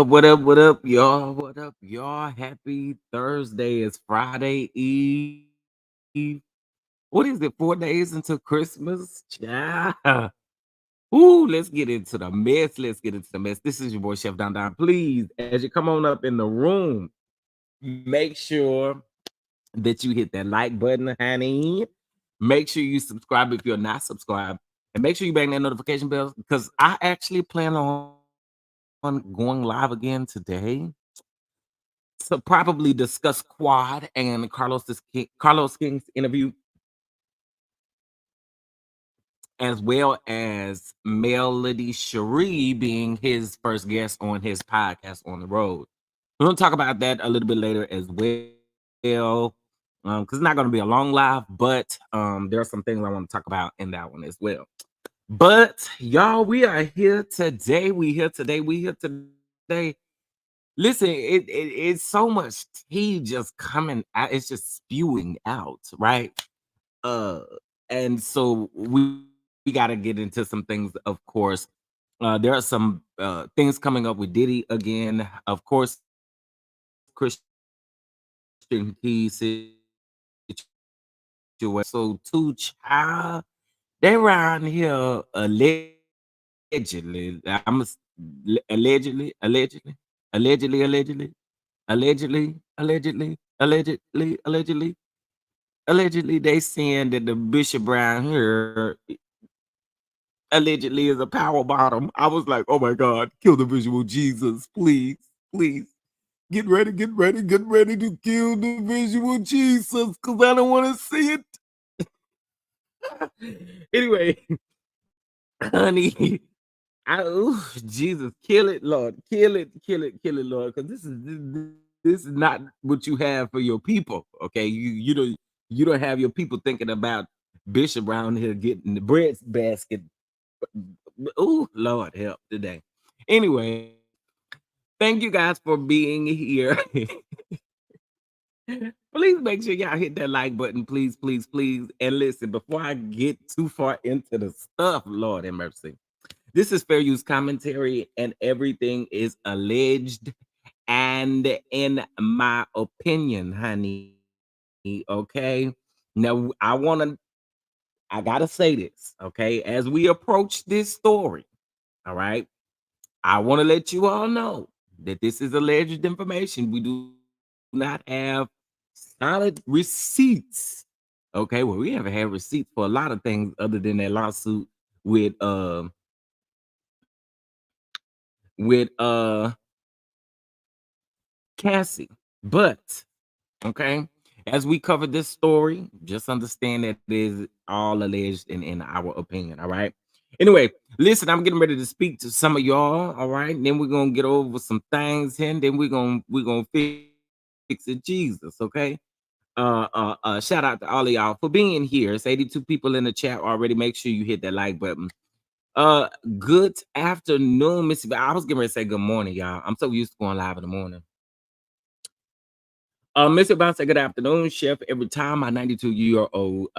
What up, y'all? What up, y'all? Happy Thursday. It's Friday Eve. What is it? 4 days until Christmas? Yeah. Ooh, let's get into the mess. Let's get into the mess. This is your boy, Chef Don Don. Please, as you come on up in the room, make sure that you hit that like button, honey. Make sure you subscribe if you're not subscribed. And make sure you bang that notification bell because I actually plan on going live again today to probably discuss Quad and Carlos King's interview, as well as Melody Cherie being his first guest on his podcast on the road. We're gonna talk about that a little bit later as well. Because it's not gonna be a long live, but there are some things I want to talk about in that one as well. But y'all, we are here today. We here today. Listen, it's so much tea just coming out. It's just spewing out, right? Uh, and so we got to get into some things. Of course, there are some things coming up with Diddy again. Of course, Christian Key situation. So two child, they around here allegedly. Allegedly, allegedly, they saying that the Bishop Brown here allegedly is a power bottom. I was like, oh my God, kill the visual Jesus, please, please. Get ready to kill the visual Jesus, because I don't want to see it. Anyway, honey, Jesus, kill it, Lord, kill it, Lord, because this is not what you have for your people. Okay, you don't have your people thinking about Bishop around here getting the bread basket. Oh, Lord, help today. Anyway, thank you guys for being here. Please make sure y'all hit that like button, please, please, please. And listen, before I get too far into the stuff, Lord have mercy. This is fair use commentary, and everything is alleged and in my opinion, honey. Okay. Now I gotta say this, okay? As we approach this story, all right, I want to let you all know that this is alleged information. We do not have solid receipts. Okay, well, we haven't had receipts for a lot of things other than that lawsuit with with uh Cassie. But okay, as we cover this story, just understand that it is all alleged in our opinion. All right. Anyway, listen, I'm getting ready to speak to some of y'all. All right. And then we're gonna get over some things, and then we're gonna fix it, Jesus. Okay. Shout out to all of y'all for being here. It's 82 people in the chat already. Make sure you hit that like button. Good afternoon, Missy. I was getting ready to say good morning, y'all. I'm so used to going live in the morning. Missy about to say good afternoon, Chef. Every time my 92-year-old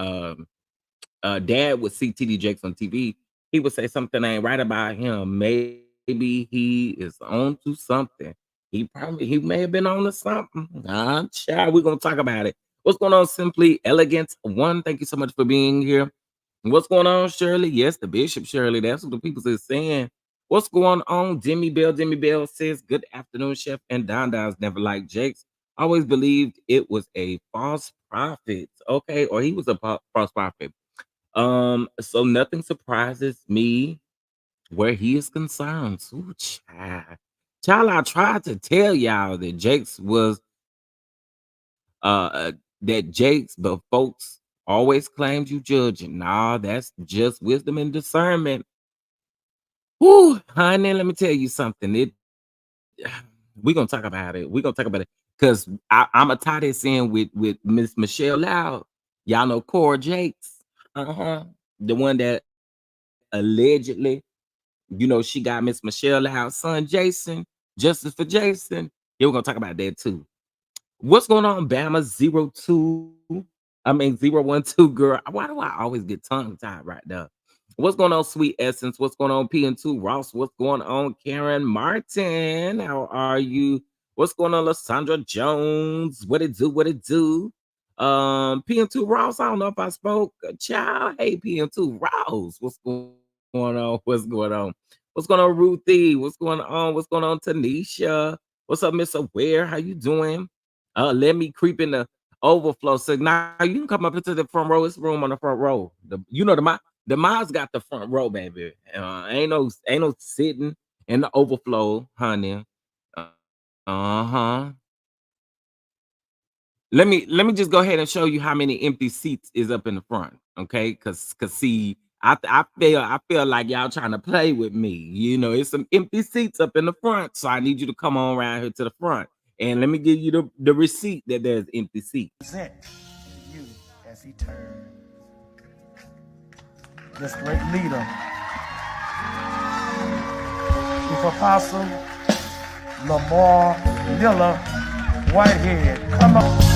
dad would see TD Jakes on TV, he would say something ain't right about him. Maybe he is on to something. He may have been on to something. Child, we're gonna talk about it. What's going on, Simply Elegance One? Thank you so much for being here. What's going on, Shirley? Yes, the Bishop Shirley. That's what the people is saying. What's going on? Jimmy Bell. Jimmy Bell says, good afternoon, Chef. And Don Don's never liked Jakes. Always believed it was a false prophet. Okay, or he was a false prophet. So nothing surprises me where he is concerned. Ooh, child. Child, I tried to tell y'all that Jakes was that Jakes, but folks always claimed you judging. Nah, that's just wisdom and discernment. Whoo, honey, let me tell you something. We're gonna talk about it. We're gonna talk about it. Cause I'm gonna tie this in with Miss Michelle Loud. Y'all know Cora Jakes. The one that allegedly, she got Miss Michelle Loud's son Jason, justice for Jason. Yeah, we're gonna talk about that too. What's going on, Bama 02? I mean 012 girl. Why do I always get tongue tied right there? What's going on, Sweet Essence? What's going on, PN2 Ross? What's going on, Karen Martin? How are you? What's going on, Lysandra Jones? What it do? What it do? PN2 Ross. I don't know if I spoke. Child. Hey, PN2 Ross. What's going on? What's going on? What's going on, Ruthie? What's going on? What's going on, Tanisha? What's up, Miss Aware? How you doing? Let me creep in the overflow. So now you can come up into the front row. It's room on the front row. The miles got the front row, baby. Ain't no sitting in the overflow, honey. Uh-huh. Let me just go ahead and show you how many empty seats is up in the front. Okay, cause see, I feel like y'all trying to play with me. It's some empty seats up in the front. So I need you to come on around here to the front. And let me give you the receipt that there's empty seats. Present you as he turns. This great leader, Chief Apostle Lamar Miller Whitehead. Come on.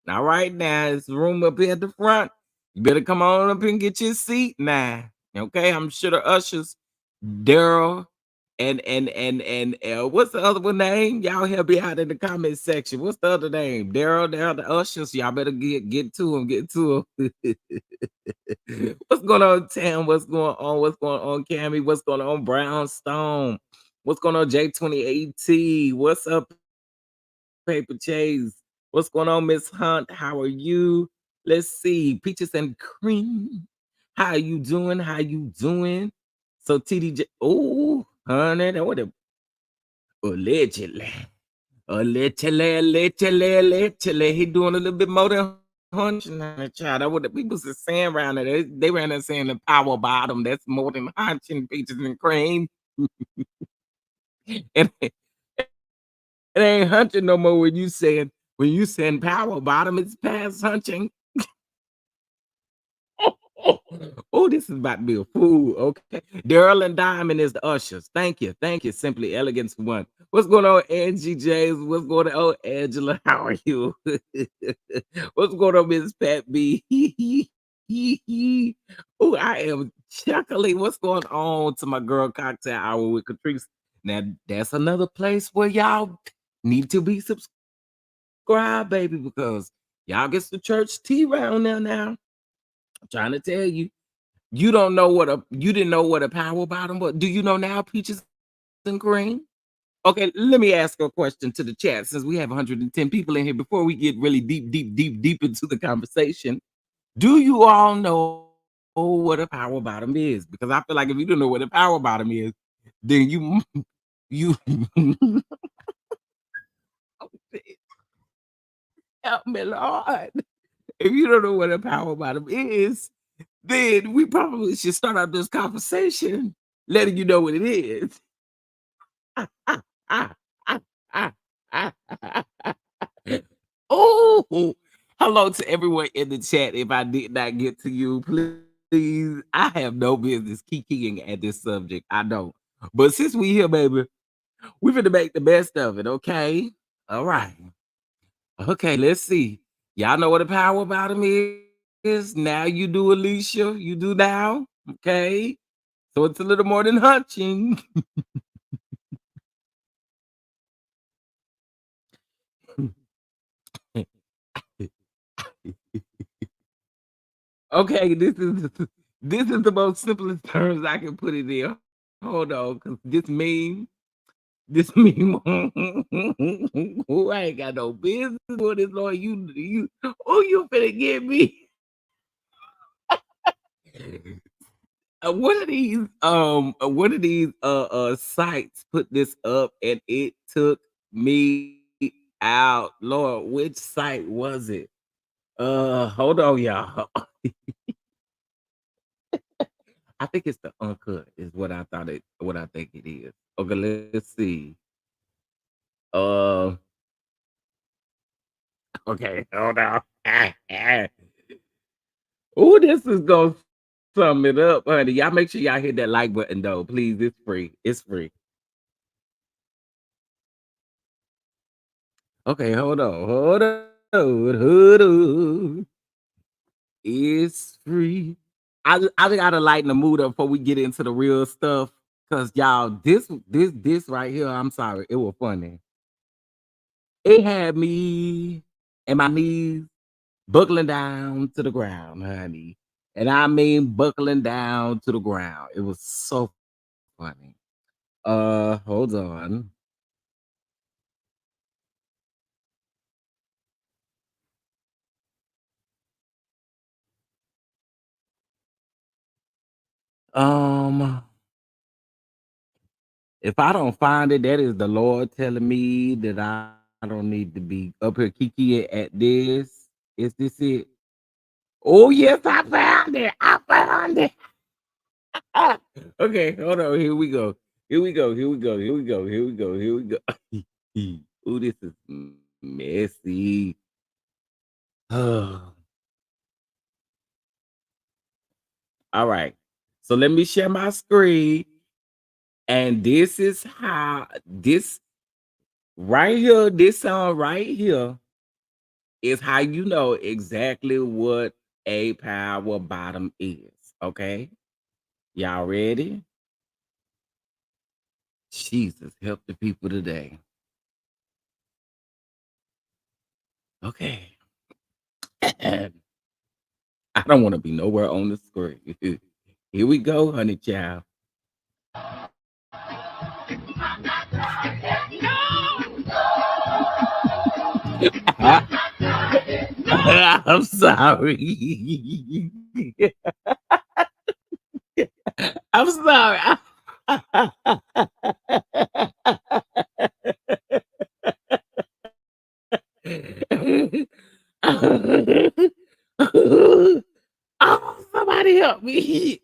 All right, now it's room up here at the front. You better come on up and get your seat now. Okay, I'm sure the ushers, Daryl, and what's the other one name? Y'all help me out in the comment section. What's the other name? Daryl, the ushers. Y'all better get to them. Get to them. What's going on, Tam? What's going on? What's going on, Cammy? What's going on, Brownstone? What's going on, J28T? What's up, Paper Chase? What's going on, Miss Hunt? How are you? Let's see. Peaches and Cream. How you doing? How you doing? So TDJ. Oh, honey, that would have allegedly. Allegedly. He doing a little bit more than hunching on the child. That what the people is saying around there. They ran there saying the power bottom. That's more than hunching, Peaches and Cream. And it ain't hunching no more when you saying power bottom, it's past hunching. Oh, this is about to be a fool. Okay. Daryl and Diamond is the ushers. Thank you. Simply Elegance One. What's going on, Angie James? What's going on, Angela? How are you? What's going on, Miss Pat B? Oh, I am chuckling. What's going on to my girl cocktail hour with Catrice? Now, that's another place where y'all need to be subscribed, baby, because y'all gets the church tea round there now. I'm trying to tell you. You didn't know what a power bottom was. Do you know now, Peaches and Cream? Okay, let me ask a question to the chat since we have 110 people in here before we get really deep into the conversation. Do you all know what a power bottom is? Because I feel like if you don't know what a power bottom is, then you Help me, Lord. If you don't know what a power bottom is, then we probably should start out this conversation letting you know what it is. Oh, hello to everyone in the chat. If I did not get to you, please, I have no business kikiing at this subject. I don't. But since we here, baby, we finna make the best of it, okay? All right. Okay, let's see. Y'all know what a power bottom is? Now you do, Alicia. You do now. Okay. So it's a little more than hunching. Okay, this is the most simplest terms I can put it in. Hold on, because this meme, who I ain't got no business with this, Lord. Oh, you finna get me. One of these sites put this up and it took me out. Lord, which site was it? Hold on, y'all. I think it's the uncut is what I think it is. Okay, let's see. Uh okay, hold on. Oh, this is gonna sum it up, honey. Y'all make sure y'all hit that like button though. Please, it's free. It's free. Okay, hold on. It's free. I gotta lighten the mood up before we get into the real stuff. Cause y'all, this right here, I'm sorry, it was funny. It had me and my knees buckling down to the ground, honey. And I mean buckling down to the ground. It was so funny. Hold on. Um, if I don't find it, that is the Lord telling me that I don't need to be up here kiki at this. Is this it? Oh yes, I found it. I found it. Ah, okay, hold on. Here we go. Here we go. Here we go. Here we go. Here we go. Here we go. Oh, this is messy. All right. So let me share my screen. And this is how this right here, this song right here is how you know exactly what a power bottom is. Okay. Y'all ready? Jesus, help the people today. Okay. I don't want to be nowhere on the screen. Here we go, honey child. I'm sorry. I'm sorry. Oh, somebody help me.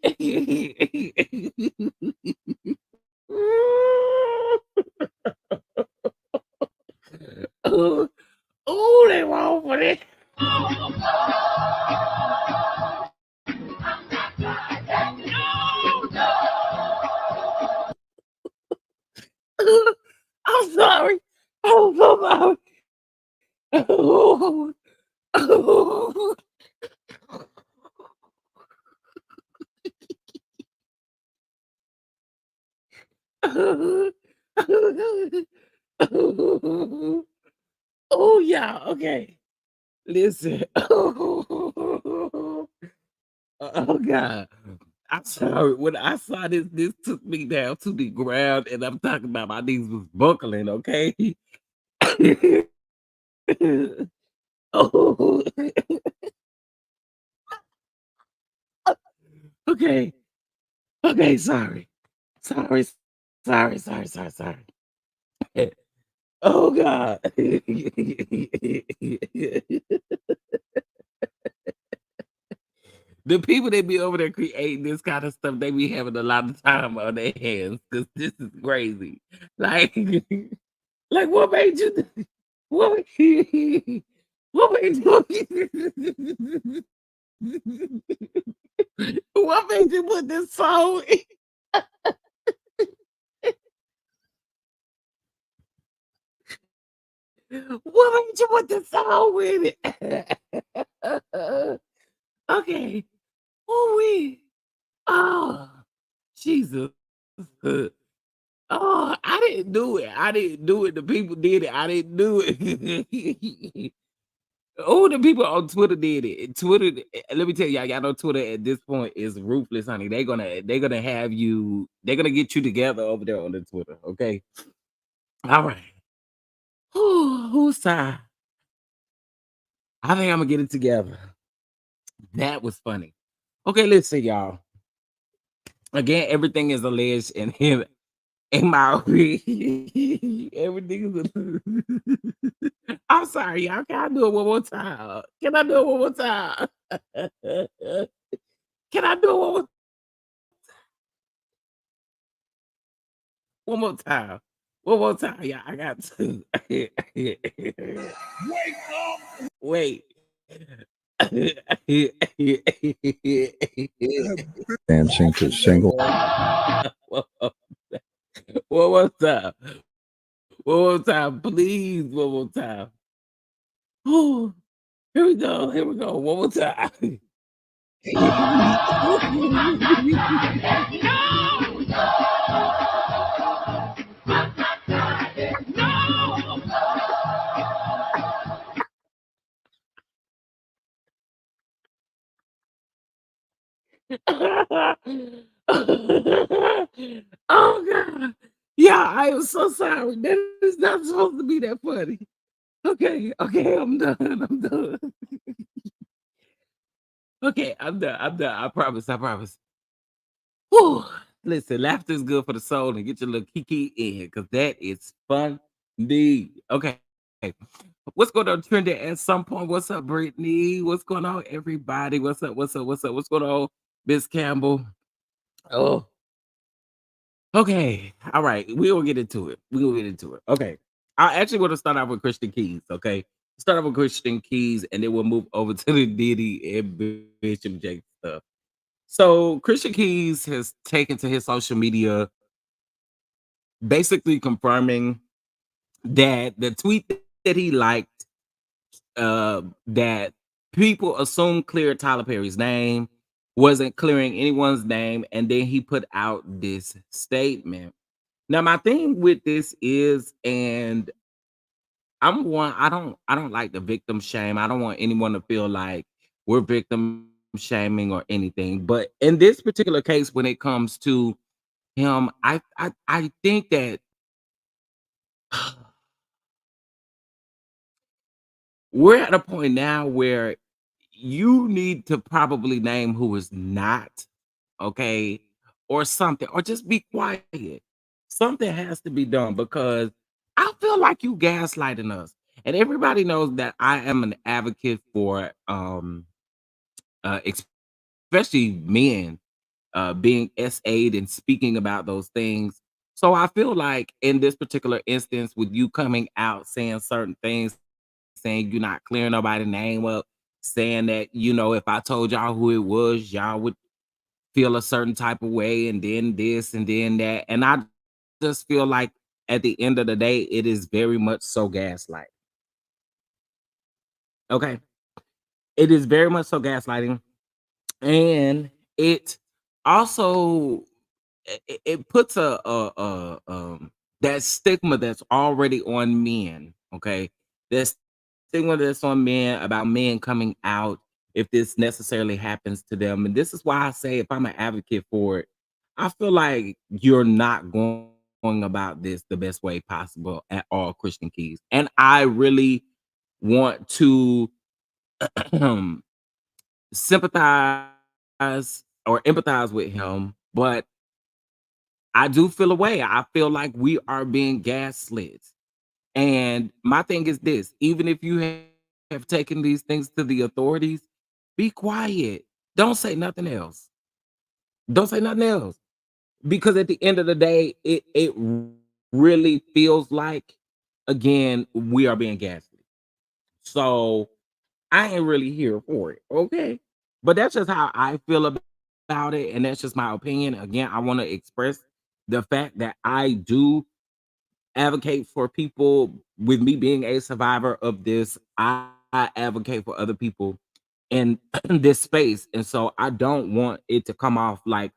Oh, oh, they wrong for this. I'm sorry. I'm so sorry. Oh, oh. Oh, yeah. Okay. Listen. Oh God. I'm sorry. When I saw this took me down to the ground, and I'm talking about my knees was buckling, okay? Oh, okay. Okay, sorry. Sorry, sorry. Oh God. The people that be over there creating this kind of stuff, they be having a lot of time on their hands because this is crazy. Like, like what made you? What? What made you? What made you put this song? What made you put this song with it? Okay. Oh, we. Oh, Jesus. Oh, I didn't do it. I didn't do it. The people did it. I didn't do it. Oh, the people on Twitter did it. Twitter, let me tell y'all know Twitter at this point is ruthless, honey. They're gonna have you, they're gonna get you together over there on the Twitter. Okay. All right. Who's time? I think I'm gonna get it together. That was funny. Okay, listen, y'all. Again, everything is alleged and him in my everything is I'm sorry, y'all. Can I do it one more time? Can I do it one more time? Can I do it one more time? One more time, y'all. I got to. Wake up! Wait. Dancing to single. One more time. One more time, please. One more time. Oh, here we go. Here we go. One more time. Oh God. Yeah, I am so sorry. That is not supposed to be that funny. Okay, okay, I'm done. I'm done. Okay, I'm done. I'm done. I promise. I promise. Whew. Listen, laughter is good for the soul and get your little kiki in because that is fun. Indeed. Okay. What's going on, Trending at some point? What's up, Brittany? What's going on, everybody? What's up? What's up? What's up? What's going on, Miss Campbell? Oh, okay. All right. We'll get into it. We'll get into it. Okay. I actually want to start off with Christian Keys. Okay. Start off with Christian Keys and then we'll move over to the Diddy and Bishop Jake stuff. So Christian Keys has taken to his social media basically confirming that the tweet that he liked, that people assumed cleared Tyler Perry's name, wasn't clearing anyone's name, and then he put out this statement. Now, my thing with this is, and I don't like the victim shame. I don't want anyone to feel like we're victim shaming or anything. But in this particular case, when it comes to him, I think that we're at a point now where you need to probably name who is not okay, or something, or just be quiet. Something has to be done because I feel like you gaslighting us. And everybody knows that I am an advocate for especially men being SA'd and speaking about those things. So I feel like in this particular instance, with you coming out saying certain things, saying you're not clearing nobody's name up, saying that, if I told y'all who it was, y'all would feel a certain type of way, and then this and then that. And I just feel like at the end of the day, it is very much so gaslight. Okay. It is very much so gaslighting. And it also it puts that stigma that's already on men. Okay. That stigma that's on men about men coming out if this necessarily happens to them. And this is why I say, if I'm an advocate for it, I feel like you're not going about this the best way possible at all, Christian Keys. And I really want to sympathize or empathize with him, but I do feel a way. I feel like we are being gaslit. And my thing is this, even if you have taken these things to the authorities, be quiet. Don't say nothing else. Don't say nothing else. Because at the end of the day, it really feels like, again, we are being gaslit. So I ain't really here for it. Okay. But that's just how I feel about it. And that's just my opinion. Again, I want to express the fact that I do advocate for people. With me being a survivor of this, I advocate for other people in this space. And so I don't want it to come off like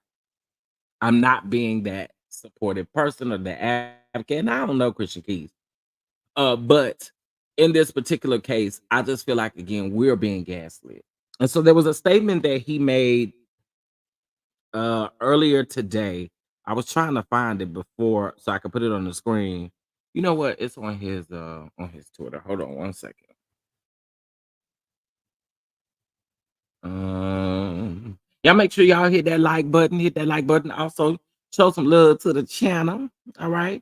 I'm not being that supportive person or the advocate. And I don't know Christian Keys. But in this particular case, I just feel like, again, we're being gaslit. And so there was a statement that he made earlier today. I was trying to find it before so I could put it on the screen. You know what? It's on his Twitter. Hold on one second. Y'all make sure y'all hit that like button, hit that like button. Also, show some love to the channel. All right.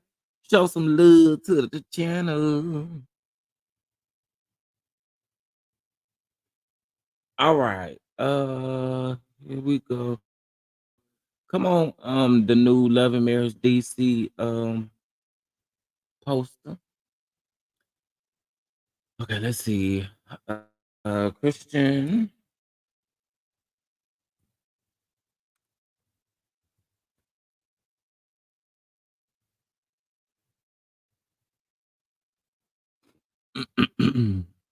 Show some love to the channel. All right. Here we go. Come on, the new Love and Marriage DC poster. Okay, let's see. Christian.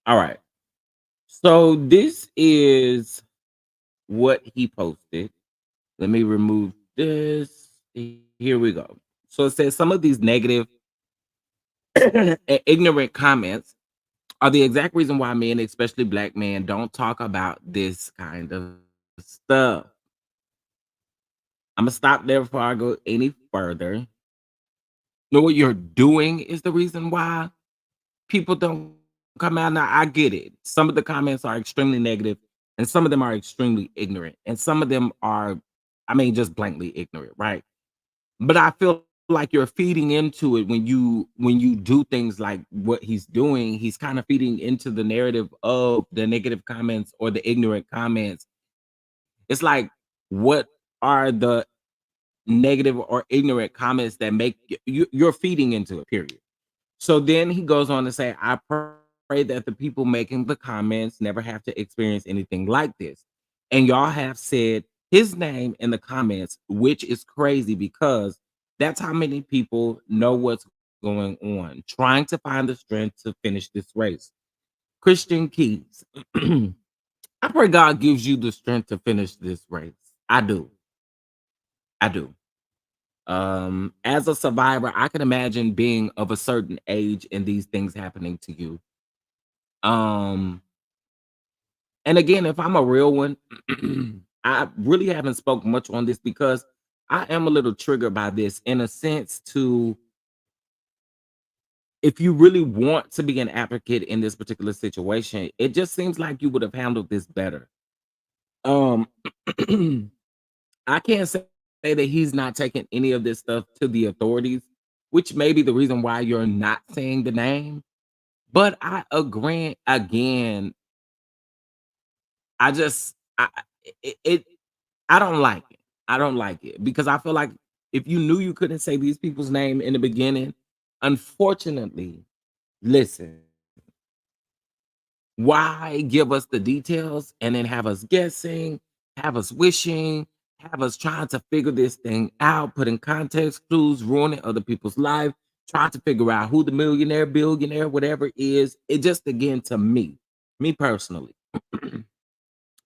All right. So this is what he posted. Let me remove this. Here we go. So it says some of these negative and ignorant comments are the exact reason why men, especially black men, don't talk about this kind of stuff. I'm gonna stop there before I go any further. Know what you're doing is the reason why people don't come out. Now I get it. Some of the comments are extremely negative, and some of them are extremely ignorant, and some of them are, I mean, just blankly ignorant, right? But I feel like you're feeding into it when you do things like what he's doing. He's kind of feeding into the narrative of the negative comments or the ignorant comments. It's like, what are the negative or ignorant comments that make you're feeding into it, period. So then he goes on to say, I pray that the people making the comments never have to experience anything like this. And y'all have said his name in the comments, which is crazy because that's how many people know what's going on, trying to find the strength to finish this race. Christian Keys, I pray God gives you the strength to finish this race. I do. I do. As a survivor, I can imagine being of a certain age and these things happening to you. Um, and again, if I'm a real one, I really haven't spoke much on this because I am a little triggered by this in a sense to, if you really want to be an advocate in this particular situation, it just seems like you would have handled this better. Um, I can't say that he's not taking any of this stuff to the authorities, which may be the reason why you're not saying the name. But I agree again. I just it I don't like it. I don't like it because I feel like if you knew you couldn't say these people's name in the beginning, unfortunately, listen, why give us the details and then have us guessing, have us wishing, have us trying to figure this thing out, putting context clues, ruining other people's life, trying to figure out who the millionaire, billionaire, whatever is. It just, again, to me personally,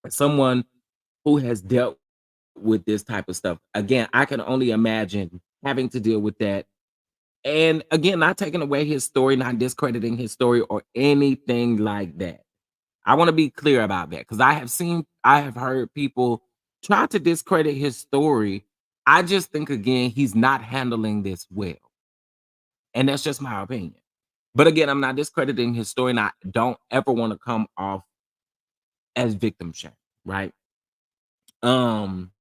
as someone who has dealt with this type of stuff, again, I can only imagine having to deal with that. And again, not taking away his story, not discrediting his story or anything like that. I want to be clear about that because I have heard people try to discredit his story. I just think, again, he's not handling this well. And that's just my opinion. But again, I'm not discrediting his story, and I don't ever want to come off as victim shame, right? Um,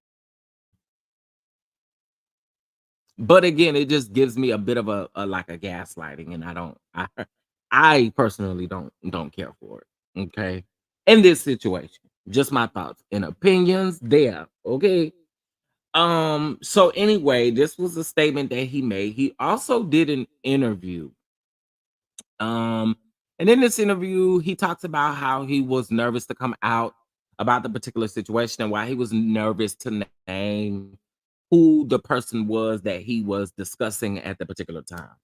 But again, it just gives me a bit of a like a gaslighting, and I personally don't care for it. Okay, in this situation, just my thoughts and opinions there. Okay. So anyway, this was a statement that he made. He also did an interview. Um, and in this interview, he talks about how he was nervous to come out about the particular situation and why he was nervous to name who the person was that he was discussing at the particular time.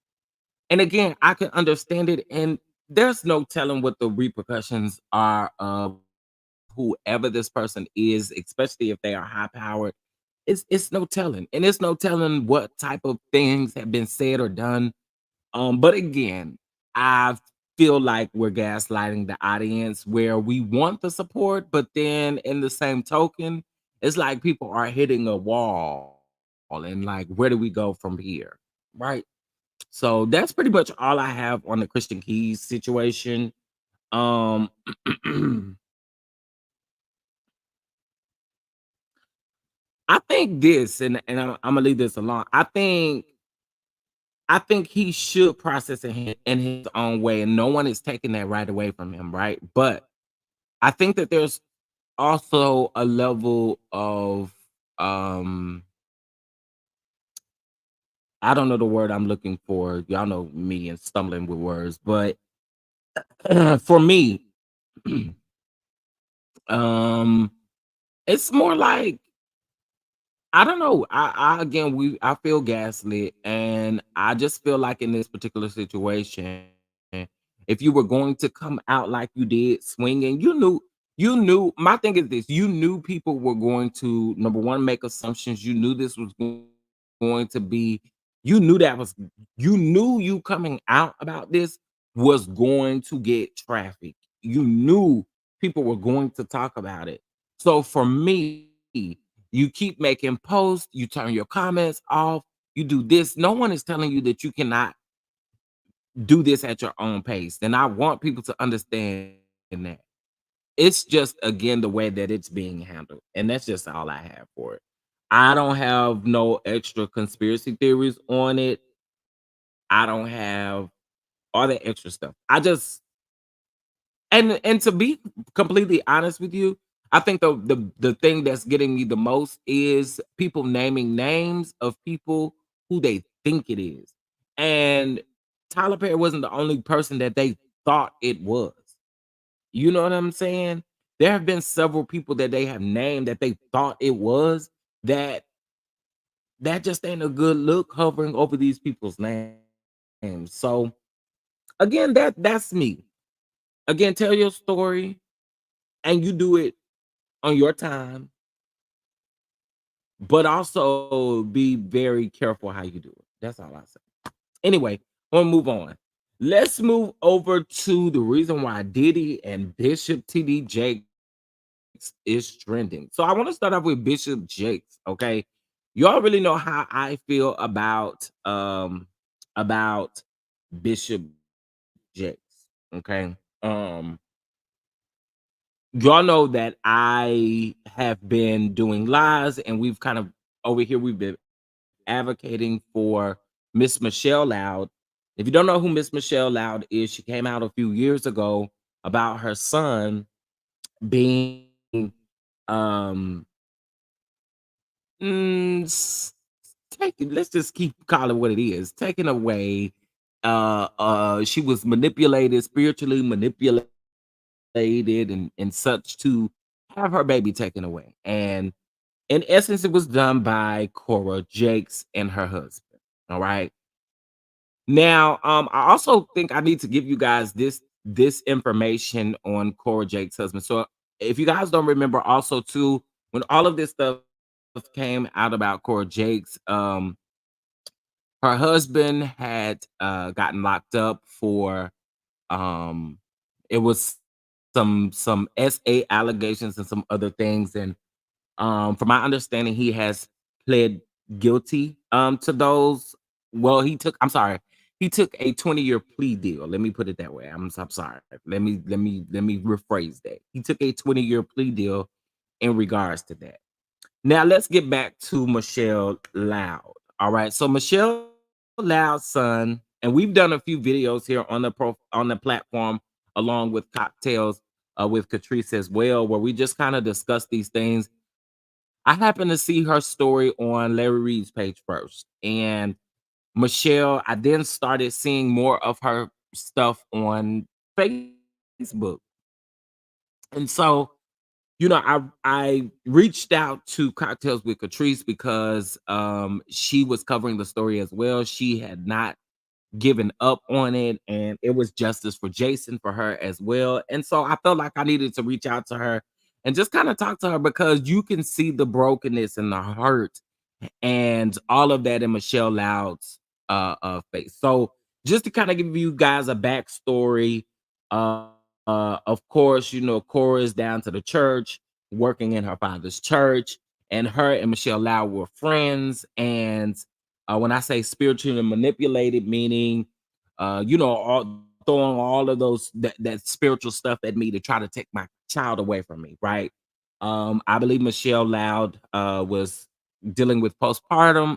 And again, I can understand it, and there's no telling what the repercussions are of whoever this person is, especially if they are high powered. It's no telling, and it's no telling what type of things have been said or done. But again, I feel like we're gaslighting the audience where we want the support, but then in the same token, it's like people are hitting a wall and like, where do we go from here? Right. So that's pretty much all I have on the Christian Keys situation. Um I think this, and I'm gonna leave this alone. I think he should process it in his own way, and no one is taking that right away from him, right? But I think that there's also a level of I don't know the word I'm looking for. Y'all know me and stumbling with words, but for me, um, it's more like I don't know. I again, I feel gaslit, and I just feel like in this particular situation, if you were going to come out like you did, swinging, you knew. My thing is this: you knew people were going to number one make assumptions. You knew this was going to be. You knew that was. You knew you coming out about this was going to get traffic. You knew people were going to talk about it. So for me, you keep making posts, you turn your comments off, you do this. No one is telling you that you cannot do this at your own pace. And I want people to understand that. It's just again the way that it's being handled. And that's just all I have for it. I don't have no extra conspiracy theories on it. I don't have all that extra stuff. I just and to be completely honest with you, I think the thing that's getting me the most is people naming names of people who they think it is. And Tyler Perry wasn't the only person that they thought it was. You know what I'm saying? There have been several people that they have named that they thought it was that that just ain't a good look hovering over these people's names. So again, that's me. Again, tell your story and you do it on your time, but also be very careful how you do it. That's all I say. Anyway, we'll move on. Let's move over to the reason why Diddy and Bishop TD Jakes is trending. So I want to start off with Bishop Jakes. Okay, y'all really know how I feel about Bishop Jakes. Okay, y'all know that I have been doing lives, and we've kind of over here we've been advocating for Miss Michelle Loud. If you don't know who Miss Michelle Loud is, she came out a few years ago about her son being um s- taken. Let's just keep calling what it is. Taken away. She was manipulated, spiritually manipulated, and such to have her baby taken away. And in essence, it was done by Cora Jakes and her husband. All right. Now, I also think I need to give you guys this information on Cora Jake's husband. So, if you guys don't remember, also too, when all of this stuff came out about Cora Jake's, her husband had gotten locked up for um, it was some SA allegations and some other things, and from my understanding, he has pled guilty to those. Well, he took a 20-year plea deal. Let me put it that way. I'm sorry. Let me rephrase that. He took a 20-year plea deal in regards to that. Now let's get back to Michelle Loud. All right. So Michelle Loud's son, and we've done a few videos here on the platform along with cocktails with Catrice as well, where we just kind of discuss these things. I happened to see her story on Larry Reed's page first, and Michelle, I then started seeing more of her stuff on Facebook. And so, I reached out to Cocktails with Catrice because she was covering the story as well. She had not given up on it, and it was justice for Jason for her as well. And so I felt like I needed to reach out to her and just kind of talk to her because you can see the brokenness and the hurt and all of that in Michelle Loud's face. So just to kind of give you guys a backstory, of course, Cora is down to the church, working in her father's church, and her and Michelle Loud were friends. And when I say spiritually manipulated, meaning, throwing all of that spiritual stuff at me to try to take my child away from me, right? I believe Michelle Loud was dealing with postpartum,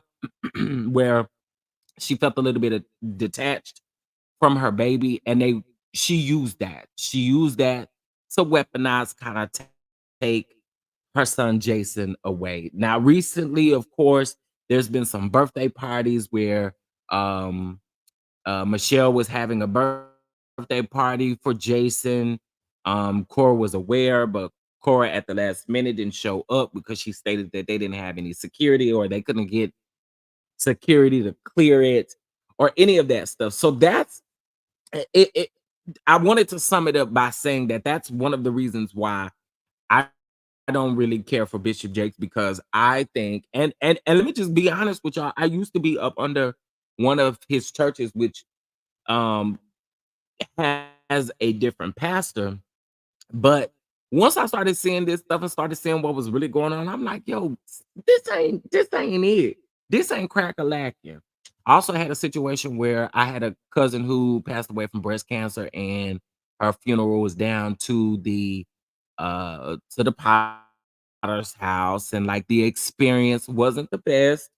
where she felt a little bit detached from her baby, and she used that. She used that to weaponize, kind of take her son Jason away. Now, recently, of course, there's been some birthday parties where Michelle was having a birthday party for Jason. Cora was aware, but Cora at the last minute didn't show up because she stated that they didn't have any security or they couldn't get security to clear it or any of that stuff. So that's it. I wanted to sum it up by saying that that's one of the reasons why I don't really care for Bishop Jakes, because I think, and let me just be honest with y'all, I used to be up under one of his churches, which um has a different pastor. But once I started seeing this stuff and started seeing what was really going on, I'm like, yo, this ain't it. This ain't crack a lacking. I also had a situation where I had a cousin who passed away from breast cancer, and her funeral was down to the Potter's house, and like the experience wasn't the best.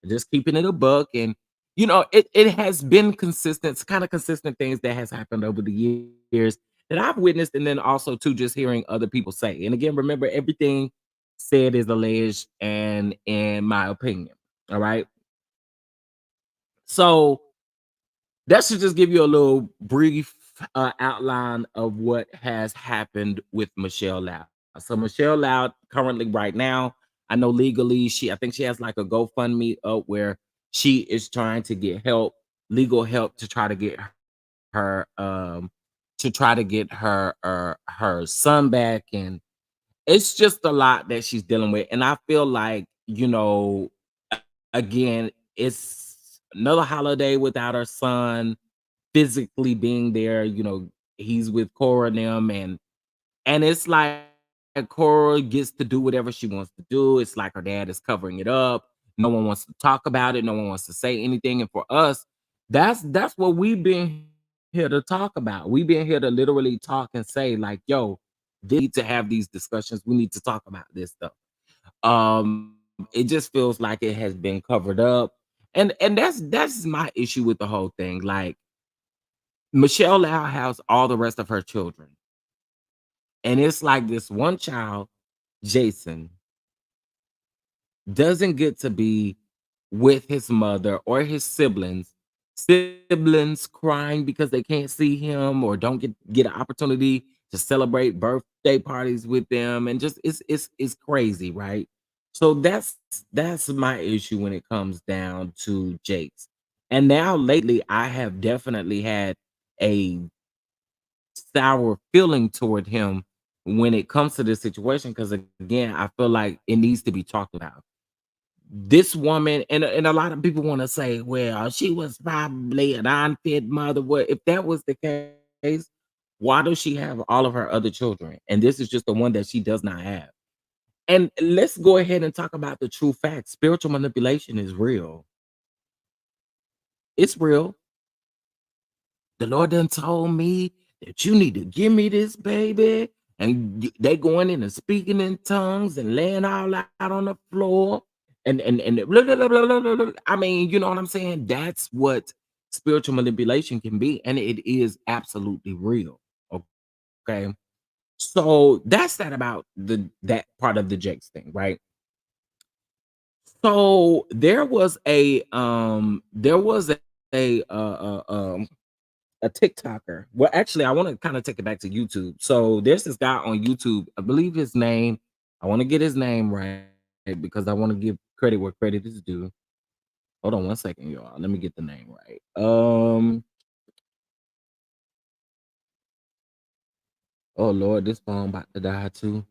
Just keeping it a buck, and it has been consistent, it's kind of consistent things that has happened over the years that I've witnessed, and then also too just hearing other people say. And again, remember, everything said is alleged and in my opinion. All right. So that should just give you a little brief outline of what has happened with Michelle Loud. So Michelle Loud currently right now, I know legally I think she has like a GoFundMe up where she is trying to get help, legal help, to try to get her her son back. And it's just a lot that she's dealing with. And I feel like, again, it's another holiday without her son physically being there. He's with Cora and them, and it's like Cora gets to do whatever she wants to do. It's like her dad is covering it up. No one wants to talk about it. No one wants to say anything. And for us, that's what we've been here to talk about. We've been here to literally talk and say, like, yo, they need to have these discussions. We need to talk about this stuff. It just feels like it has been covered up. And that's my issue with the whole thing. Like, Michelle Lau has all the rest of her children. And it's like this one child, Jason, doesn't get to be with his mother or his siblings crying because they can't see him or don't get an opportunity to celebrate birthday parties with them. And just it's crazy, right? So that's my issue when it comes down to Jake's. And now lately I have definitely had a sour feeling toward him when it comes to this situation, because again, I feel like it needs to be talked about. This woman, and a lot of people want to say, well, she was probably an unfit mother. Well, if that was the case, why does she have all of her other children? And this is just the one that she does not have. And let's go ahead and talk about the true facts. Spiritual manipulation is real. It's real. The Lord done told me that you need to give me this baby. And they going in and speaking in tongues and laying all out on the floor and blah, blah, blah, blah, blah, blah, blah. I mean, you know what I'm saying? That's what spiritual manipulation can be, and it is absolutely real. Okay. So that's that about that part of the Jakes thing, right? So there was a TikToker. Well, actually, I want to kind of take it back to YouTube. So there's this guy on YouTube. I believe his name. I want to get his name right because I want to give credit where credit is due. Hold on one second, y'all. Let me get the name right. Oh Lord, this phone about to die too.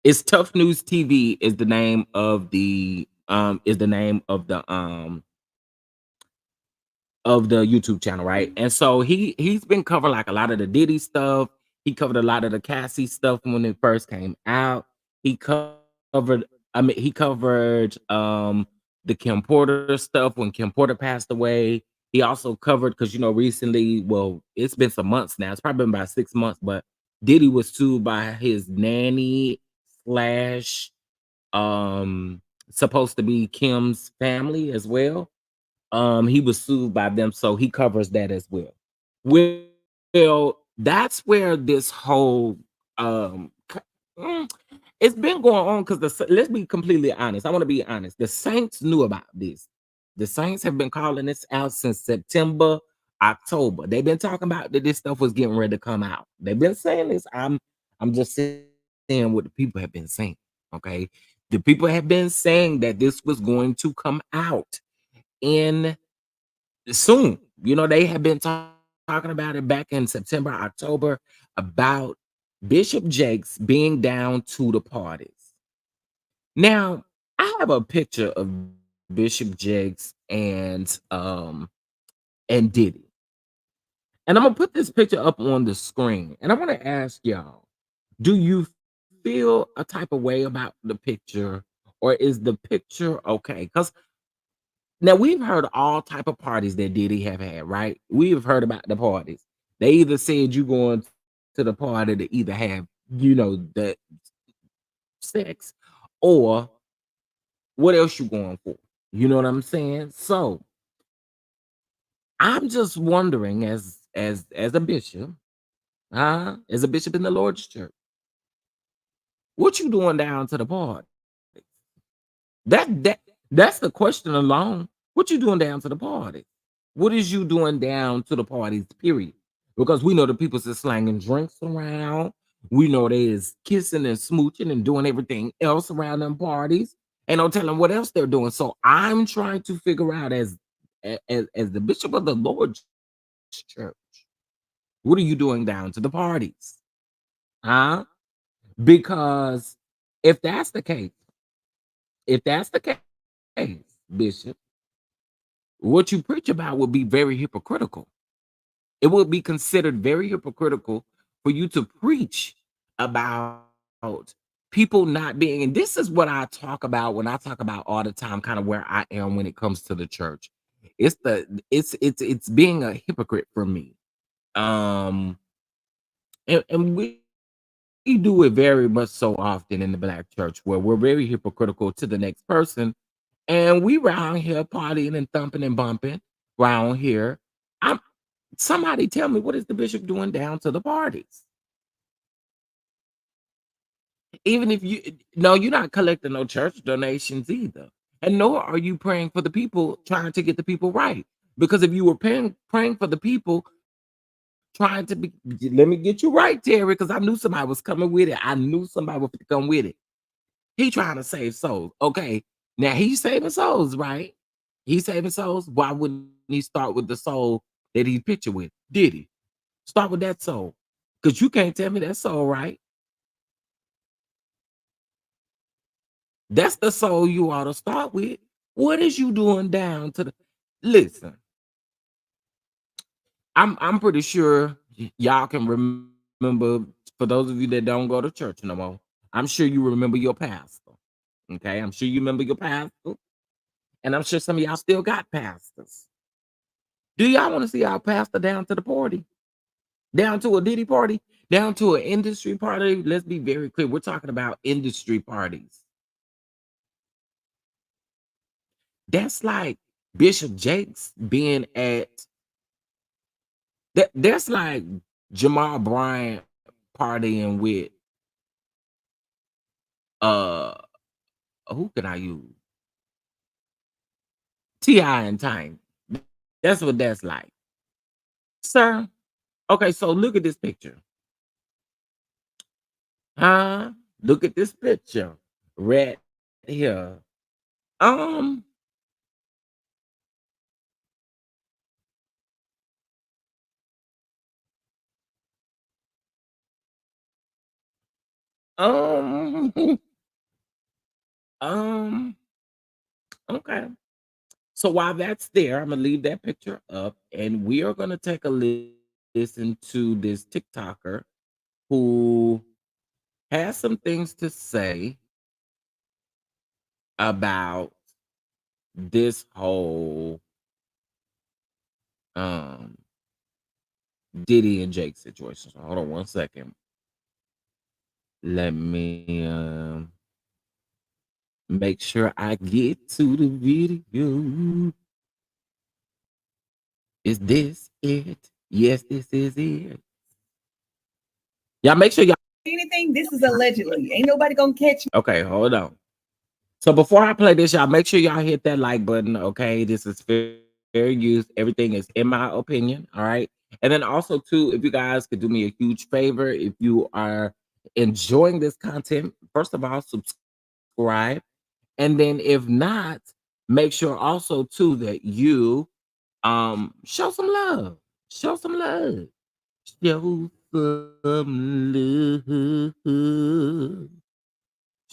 It's Tough News TV is the name of the YouTube channel, right? And so he's been covering like a lot of the Diddy stuff. He covered a lot of the Cassie stuff when it first came out. He covered, he covered the Kim Porter stuff when Kim Porter passed away. He also covered because recently, well, it's been some months now. It's probably been about 6 months, but Diddy was sued by his nanny slash supposed to be Kim's family as well. He was sued by them, so he covers that as well. Well, that's where this whole mm, it's been going on because let's be completely honest. I want to be honest. The Saints knew about this. The Saints have been calling this out since September, October. They've been talking about that this stuff was getting ready to come out. They've been saying this. I'm just saying what the people have been saying. Okay. The people have been saying that this was going to come out in soon. They have been talking about it back in September, October about Bishop Jakes being down to the parties. Now, I have a picture of Bishop Jakes and Diddy. And I'm gonna put this picture up on the screen. And I want to ask y'all, do you feel a type of way about the picture, or is the picture okay? Because now we've heard all type of parties that Diddy have had, right? We've heard about the parties. They either said you going to the party to either have, the sex, or what else you going for? You know what I'm saying? So I'm just wondering, as a bishop, as a bishop in the Lord's church, what you doing down to the party? That's the question alone. What you doing down to the party? What is you doing down to the parties, period? Because we know the people is slanging drinks around. We know they is kissing and smooching and doing everything else around them parties. Ain't no telling what else they're doing. So I'm trying to figure out as the bishop of the Lord's church, what are you doing down to the parties? Huh? Because if that's the case, if that's the case, Bishop, what you preach about would be very hypocritical. It would be considered very hypocritical for you to preach about people not being, and this is what I talk about when I talk about all the time, kind of where I am when it comes to the church. It's being a hypocrite for me. Um, and we do it very much so often in the black church where we're very hypocritical to the next person, and we round here partying and thumping and bumping round here. I'm Somebody tell me, what is the bishop doing down to the parties? Even if no, you're not collecting no church donations either, and nor are you praying for the people, trying to get the people right. Because if you were praying for the people, trying to be, let me get you right, Terry, because I knew somebody was coming with it. I knew somebody would come with it. He trying to save souls. Okay, now he's saving souls, right? He's saving souls. Why wouldn't he start with the soul that he pictured with? Did he start with that soul? Because you can't tell me that soul, right? That's the soul you ought to start with. What is you doing down to the? Listen, I'm pretty sure y'all can remember. For those of you that don't go to church no more, I'm sure you remember your pastor. Okay, I'm sure you remember your pastor, and I'm sure some of y'all still got pastors. Do y'all want to see our pastor down to the party, down to a Diddy party? down to an industry party. Let's be very clear. We're talking about industry parties. That's like Bishop Jakes being at that. That's like Jamal Bryant partying with uh who can I use? T.I. and Time. That's what that's like. Sir. Okay, so look at this picture. Huh? Look at this picture. Right here. Um, um, um, okay. So while that's there, I'm gonna leave that picture up, and we are gonna take a listen to this TikToker who has some things to say about this whole um Diddy and Jake situation. So hold on one second. Let me make sure I get to the video. Is this it? Yes, this is it. Y'all make sure y'all Anything, this is allegedly. Ain't nobody gonna catch me. okay, hold on. So before I play this, y'all make sure y'all hit that like button. Okay, this is fair use. Everything is in my opinion. All right. And then also too, if you guys could do me a huge favor, if you are enjoying this content, first of all, subscribe. And then if not, make sure also too that you show some love. Show some love. Show some love.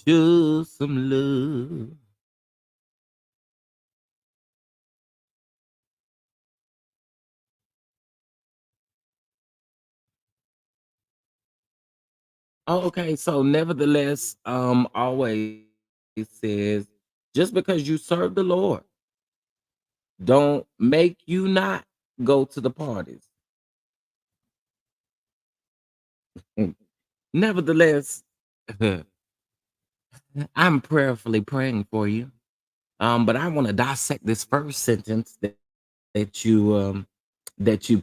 Show some love. Oh, okay. So nevertheless, always says just because you serve the Lord, don't make you not go to the parties. Mm. Nevertheless, I'm prayerfully praying for you. But I want to dissect this first sentence that you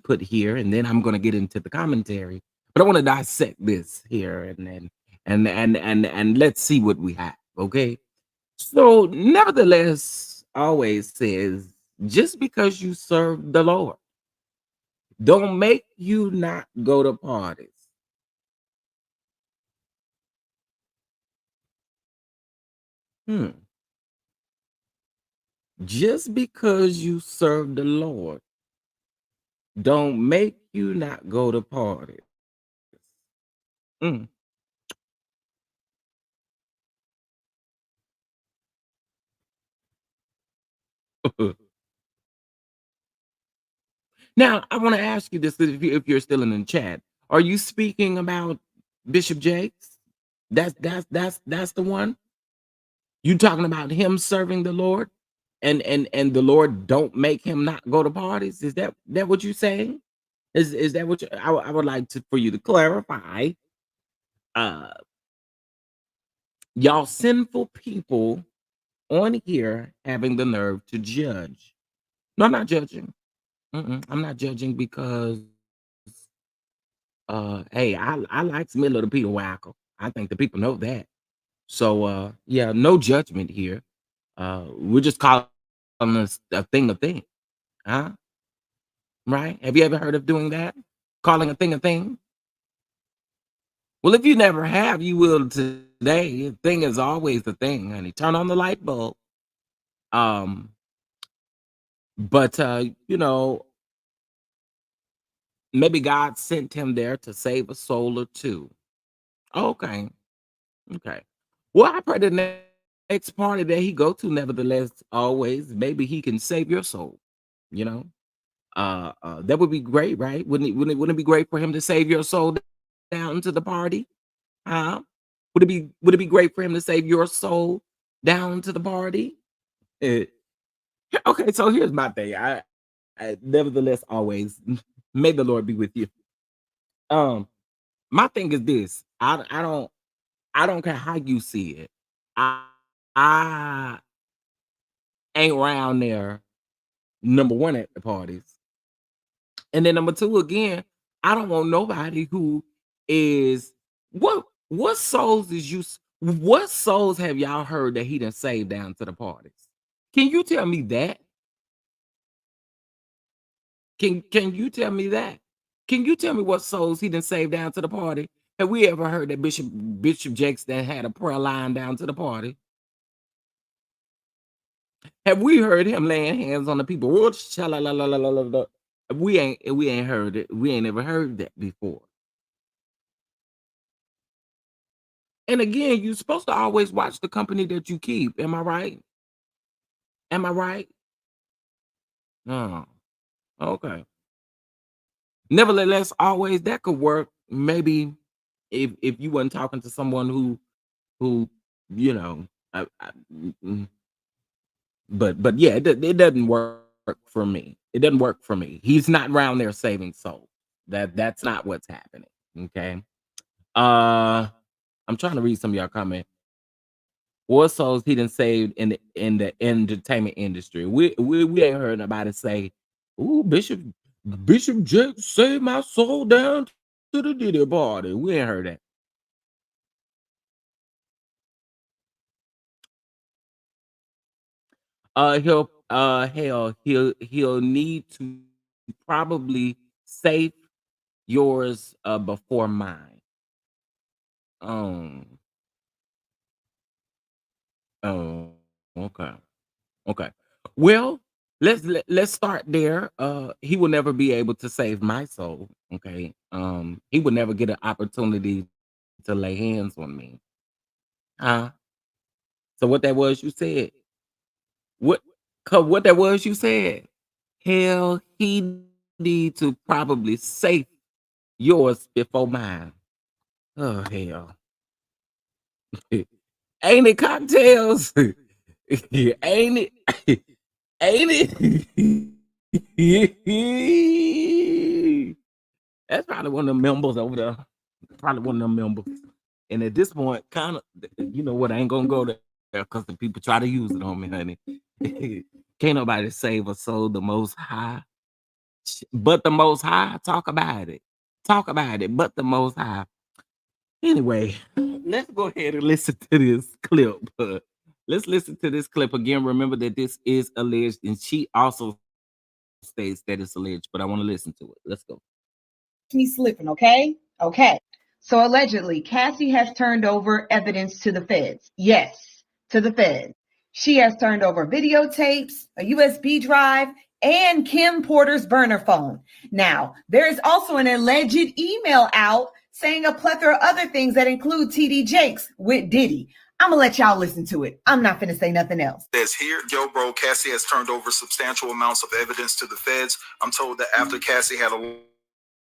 put here, and then I'm gonna get into the commentary. But I want to dissect this here and then and let's see what we have. Okay. So, nevertheless, always says, just because you serve the Lord, don't make you not go to parties. Hmm. Just because you serve the Lord, don't make you not go to parties. Mm. Now, I want to ask you this: if you're still in the chat, are you speaking about Bishop Jakes? That's the one. You talking about him serving the Lord, and the Lord don't make him not go to parties? Is that what you saying? Is that what I would like to for you to clarify? Uh, y'all sinful people on here having the nerve to judge. No, I'm not judging. I'm not judging because hey, I like some little Peter Wackle. I think the people know that. So yeah, no judgment here. We're just calling this a thing, huh? Right? Have you ever heard of doing that? Calling a thing a thing? Well, if you never have, you will today. A thing is always the thing, honey. Turn on the light bulb. Um, but you know, maybe God sent him there to save a soul or two. Okay, okay. Well, I pray the next party that he go to, nevertheless, always, maybe he can save your soul. You know, that would be great, right? Wouldn't it be great for him to save your soul down to the party? Huh? Would it be great for him to save your soul down to the party? Eh, okay, so here's my thing. I nevertheless always may the Lord be with you. Um, my thing is this. I don't care how you see it. I ain't around there, number one, at the parties. And then number two, again, I don't want nobody who is what souls is you what souls have y'all heard that he done saved down to the parties? Can you tell me that? Can you tell me that? Can you tell me what souls he done saved down to the party? Have we ever heard that Bishop Jakes that had a prayer line down to the party? Have we heard him laying hands on the people? We ain't heard it. We ain't ever heard that before. And again, you're supposed to always watch the company that you keep. Am I right? Am I right? No. Okay. Nevertheless, always that could work. Maybe if you wasn't talking to someone who you know, but yeah, it doesn't work for me. It doesn't work for me. He's not around there saving souls. That's not what's happening. Okay. I'm trying to read some of y'all comment. What souls he done saved in the entertainment industry? We ain't heard nobody say, "Ooh, Bishop Jakes saved my soul down to the Diddy party." We ain't heard that. He'll need to probably save yours before mine. Oh, okay. Okay. Well, let's start there. He will never be able to save my soul. Okay. He would never get an opportunity to lay hands on me. Huh? So what that was you said? What what that was you said? Hell, he need to probably save yours before mine. Oh hell. Ain't it cocktails? Ain't it? Ain't it? That's probably one of them members over there. Probably one of them members. And at this point, kind of, you know what? I ain't gonna go there because the people try to use it on me, honey. Can't nobody save a soul the Most High, but the Most High. Talk about it. Talk about it. But the Most High. Anyway, let's go ahead and listen to this clip. Let's listen to this clip again. Remember that this is alleged, and she also states that it's alleged, but I want to listen to it. Let's go. Me slipping, okay? Okay. So allegedly, Cassie has turned over evidence to the feds. Yes, to the feds. She has turned over videotapes, a USB drive, and Kim Porter's burner phone. Now, there is also an alleged email out saying a plethora of other things that include TD Jakes with Diddy. I'm gonna let y'all listen to it. I'm not finna say nothing else. Says here, yo, bro, Cassie has turned over substantial amounts of evidence to the feds. I'm told that after Cassie had a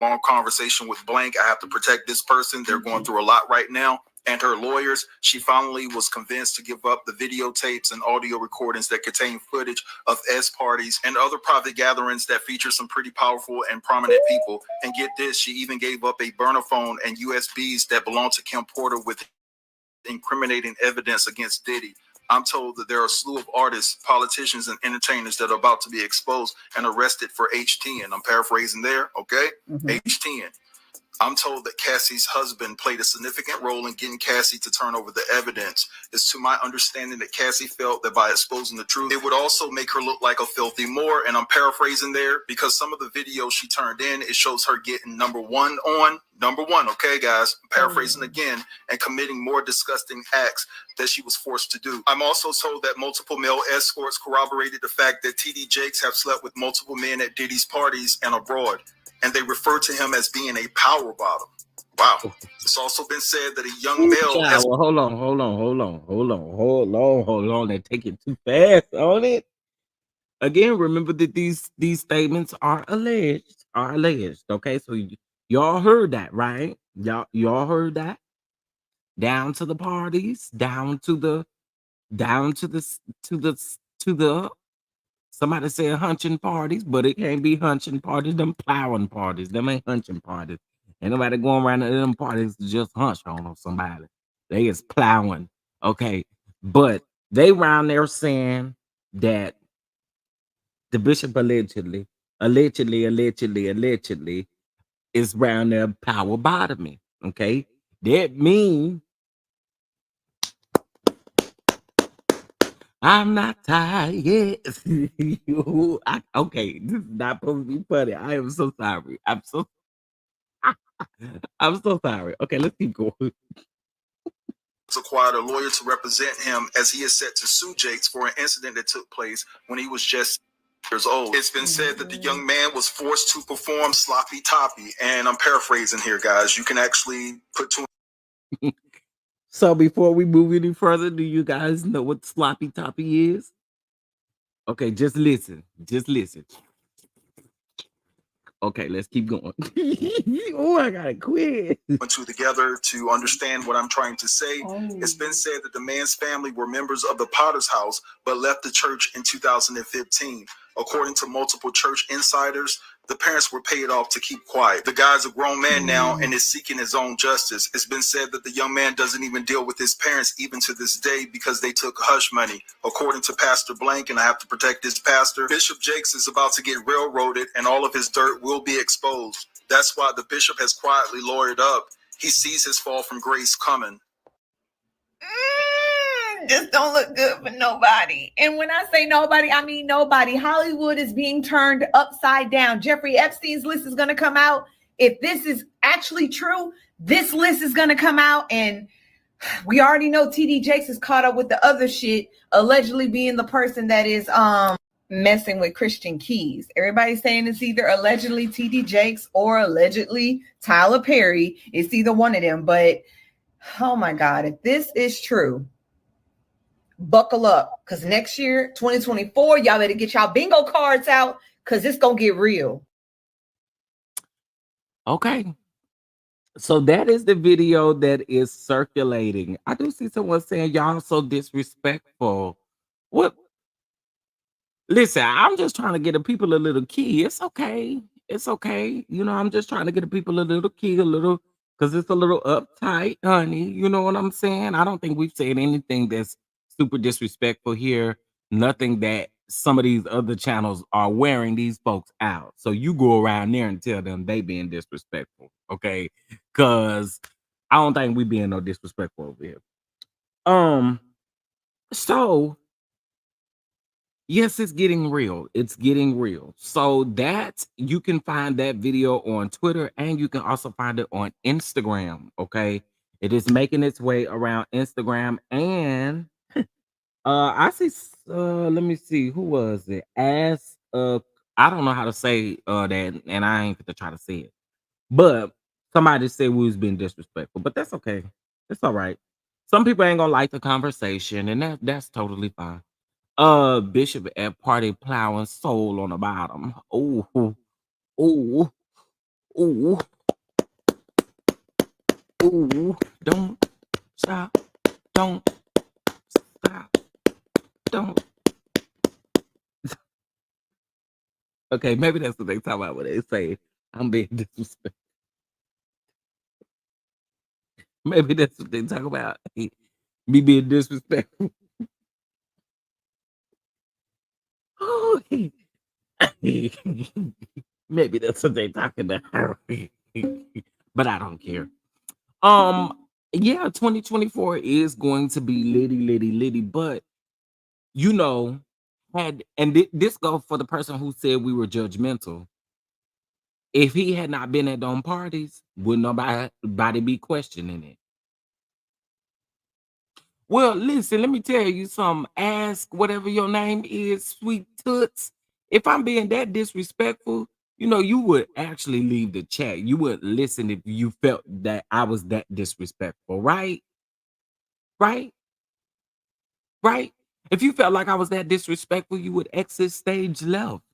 long conversation with BLING, I have to protect this person. They're going through a lot right now. And her lawyers, she finally was convinced to give up the videotapes and audio recordings that contain footage of S parties and other private gatherings that feature some pretty powerful and prominent people. And get this, she even gave up a burner phone and USBs that belong to Kim Porter with incriminating evidence against Diddy. I'm told that there are a slew of artists, politicians, and entertainers that are about to be exposed and arrested for H10. I'm paraphrasing there, okay? H10. I'm told that Cassie's husband played a significant role in getting Cassie to turn over the evidence. It's to my understanding that Cassie felt that by exposing the truth, it would also make her look like a filthy Moor. And I'm paraphrasing there because some of the videos she turned in, it shows her getting number one, okay, guys? I'm paraphrasing again, and committing more disgusting acts that she was forced to do. I'm also told that multiple male escorts corroborated the fact that TD Jakes have slept with multiple men at Diddy's parties and abroad, and they refer to him as being a power bottom. Wow. It's also been said that a young male has... Well, hold on. They take it too fast on it. Again, remember that these statements are alleged. Okay, so y'all heard that, right? Y'all heard that? Down to the parties, down to the somebody said hunching parties, but it can't be hunching parties, them plowing parties, them ain't hunching parties. Ain't nobody going around to them parties to just hunch on somebody. They is plowing. Okay. But they around there saying that the bishop allegedly is around there power bottoming. Okay. That means I'm not tired yet. Okay, this is not supposed to be funny. I am so sorry. I'm so sorry. Okay, let's keep going. Acquired a lawyer to represent him as he is set to sue Jakes for an incident that took place when he was just years old. It's been said that the young man was forced to perform sloppy toppy, and I'm paraphrasing here, guys. You can actually put two. So before we move any further, do you guys know what sloppy toppy is? Okay, just listen. Just listen. Okay, let's keep going. Oh, I gotta quit. Two together to understand what I'm trying to say. It's been said that the man's family were members of the Potter's house, but left the church in 2015. According to multiple church insiders, the parents were paid off to keep quiet. The guy's a grown man now and is seeking his own justice. It's been said that the young man doesn't even deal with his parents even to this day because they took hush money. According to Pastor Blank, and I have to protect this pastor, Bishop Jakes is about to get railroaded and all of his dirt will be exposed. That's why the bishop has quietly lawyered up. He sees his fall from grace coming. Just don't look good for nobody. And when I say nobody, I mean nobody. Hollywood is being turned upside down. Jeffrey Epstein's list is going to come out. If this is actually true, this list is going to come out. And we already know TD Jakes is caught up with the other shit, allegedly being the person that is messing with Christian Keys. Everybody's saying it's either allegedly TD Jakes or allegedly Tyler Perry. It's either one of them. But oh my God, if this is true, buckle up, because next year, 2024, y'all better get y'all bingo cards out, because it's going to get real. Okay. So that is the video that is circulating. I do see someone saying y'all so disrespectful. What? Listen, I'm just trying to get the people a little key. It's okay. It's okay. You know, I'm just trying to get the people a little key, because it's a little uptight, honey. You know what I'm saying? I don't think we've said anything that's super disrespectful here. Nothing that some of these other channels are wearing these folks out. So you go around there and tell them they being disrespectful, okay? Because I don't think we being no disrespectful over here. So yes, it's getting real. It's getting real. So that you can find that video on Twitter and you can also find it on Instagram. Okay. It is making its way around Instagram and I see let me see, who was it? I don't know how to say that, and I ain't gonna try to say it. But somebody said we was being disrespectful, but that's okay. It's all right. Some people ain't gonna like the conversation, and that's totally fine. Bishop at party plowing soul on the bottom. Oh, oh, oh, oh. Don't stop. Don't stop. Don't. Okay, maybe that's what they talk about when they say I'm being disrespectful. Maybe that's what they talk about. Me being disrespectful. Maybe that's what they talking about. But I don't care. Yeah, 2024 is going to be litty, but you know, this goes for the person who said we were judgmental. If he had not been at them parties, would nobody be questioning it? Well, listen, let me tell you something. Ask whatever your name is, Sweet Toots. If I'm being that disrespectful, you know, you would actually leave the chat. You would listen if you felt that I was that disrespectful, right? Right? Right? If you felt like I was that disrespectful, you would exit stage left.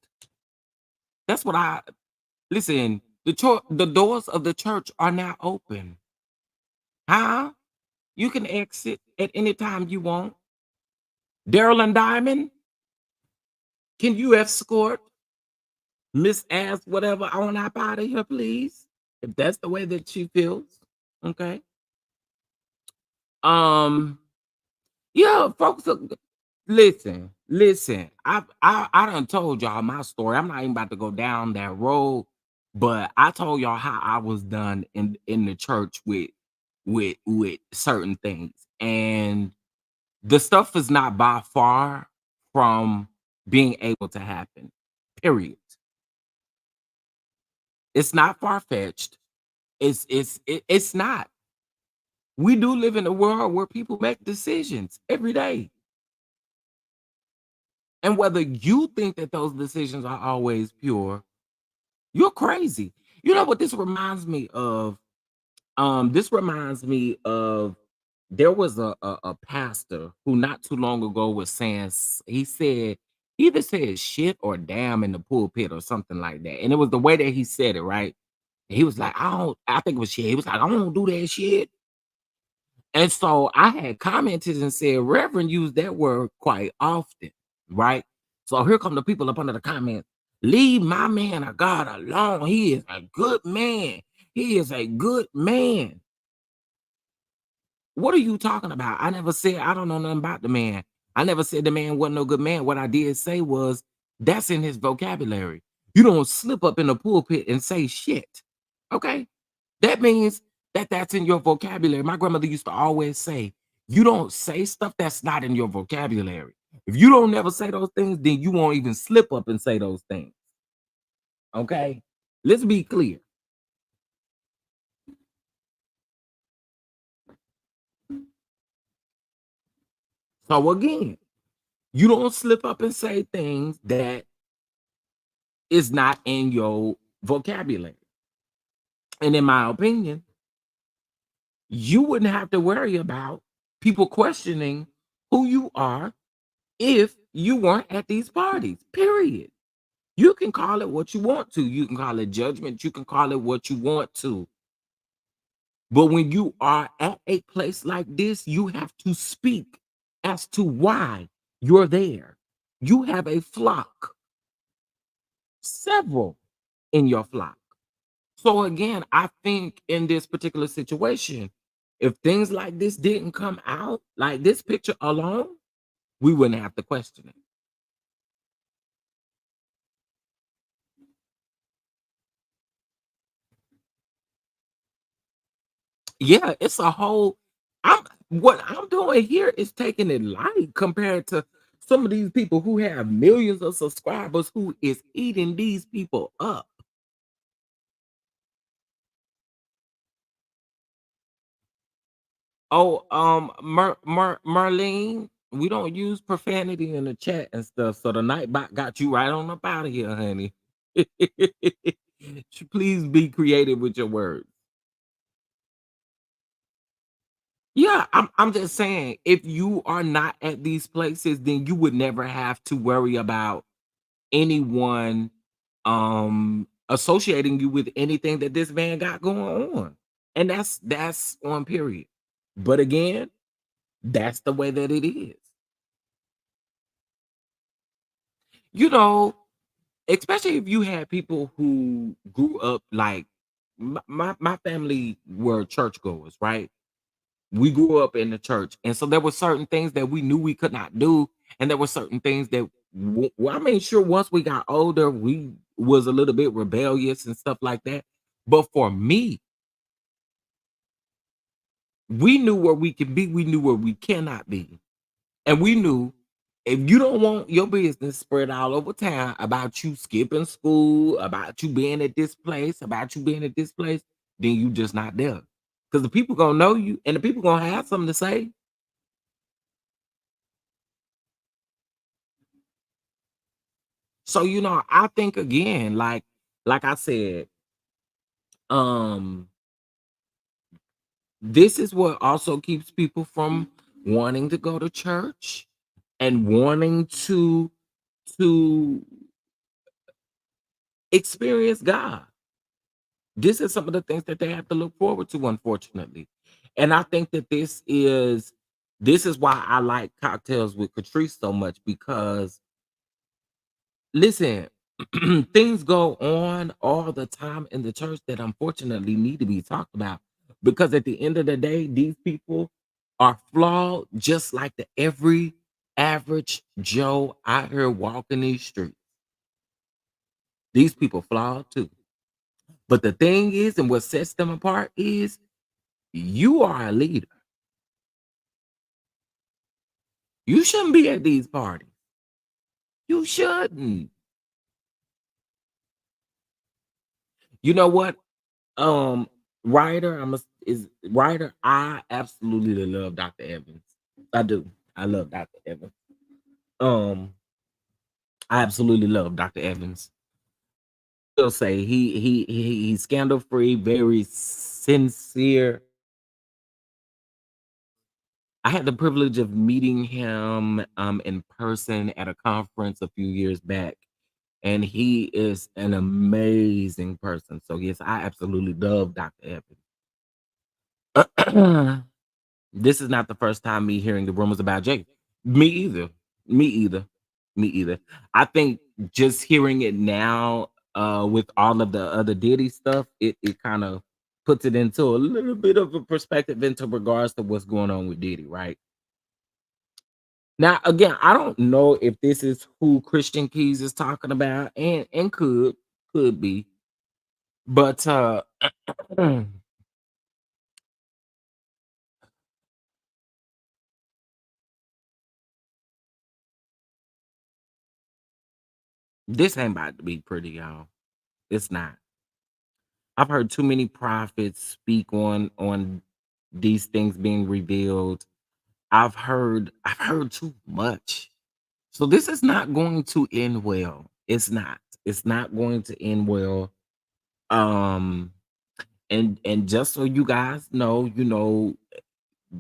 That's what listen. The doors of the church are now open. Huh? You can exit at any time you want. Daryl and Diamond, can you escort Miss Ass whatever on up out of here, please? If that's the way that she feels, okay. Um, yeah, folks. Listen. I done told y'all my story. I'm not even about to go down that road, but I told y'all how I was done in the church with certain things, and the stuff is not by far from being able to happen. Period. It's not far fetched. It's not. We do live in a world where people make decisions every day. And whether you think that those decisions are always pure, you're crazy. You know what this reminds me of? This reminds me of there was a pastor who not too long ago was saying he said he either said shit or damn in the pulpit or something like that. And it was the way that he said it, right? He was like, I think it was shit. He was like, I don't do that shit. And so I had commented and said, Reverend used that word quite often, right? So here come the people up under the comments. Leave my man of God alone. He is a good man. He is a good man. What are you talking about? I never said I don't know nothing about the man. I never said the man wasn't no good man. What I did say was that's in his vocabulary. You don't slip up in the pulpit and say shit. Okay? That means that that's in your vocabulary. My grandmother used to always say, you don't say stuff that's not in your vocabulary. If you don't never say those things, then you won't even slip up and say those things. Okay? Let's be clear. So again, you don't slip up and say things that is not in your vocabulary. And in my opinion, you wouldn't have to worry about people questioning who you are if you weren't at these parties, period. You can call it what you want to. You can call it judgment. You can call it what you want to. But when you are at a place like this, you have to speak as to why you're there. You have a flock, several in your flock. So again, I think in this particular situation, if things like this didn't come out, like this picture alone, we wouldn't have to question it. Yeah, it's a whole. What I'm doing here is taking it light compared to some of these people who have millions of subscribers who is eating these people up. Oh, Marlene, we don't use profanity in the chat and stuff. So the Nightbot got you right on up out of here, honey. Please be creative with your words. Yeah, I'm just saying, if you are not at these places, then you would never have to worry about anyone associating you with anything that this man got going on. And that's on period. But again, that's the way that it is. You know, especially if you had people who grew up like my family were churchgoers, right? We grew up in the church, and so there were certain things that we knew we could not do, and there were certain things that I mean, sure, once we got older, we was a little bit rebellious and stuff like that. But for me, we knew where we could be, we knew where we cannot be, and we knew if you don't want your business spread all over town about you skipping school, about you being at this place, about you being at this place, then you just not there. Because the people gonna know you and the people gonna have something to say. So I think again, like I said, um, this is what also keeps people from wanting to go to church and wanting to experience God. This is some of the things that they have to look forward to, unfortunately. And I think that this is why I like Cocktails with Catrice so much, because listen, things go on all the time in the church that unfortunately need to be talked about, because at the end of the day, these people are flawed just like the every average Joe out here walking these streets. These people flawed too. But the thing is, and what sets them apart is you are a leader. You shouldn't be at these parties. You shouldn't. You know what? Ryder, I absolutely love Dr. Evans. I do. I love Dr. Evans. Um, I absolutely love Dr. Evans. He'll say he's scandal free, very sincere. I had the privilege of meeting him in person at a conference a few years back, and he is an amazing person. So yes, I absolutely love Dr. Evans. This is not the first time me hearing the rumors about Jake. Me either. Me either. Me either. I think just hearing it now, with all of the other Diddy stuff, it kind of puts it into a little bit of a perspective into regards to what's going on with Diddy, right? Now, again, I don't know if this is who Christian Keys is talking about, and could be, but this ain't about to be pretty, y'all. It's not. I've heard too many prophets speak on these things being revealed. I've heard too much. So this is not going to end well. It's not. It's not going to end well. Um and just so you guys know,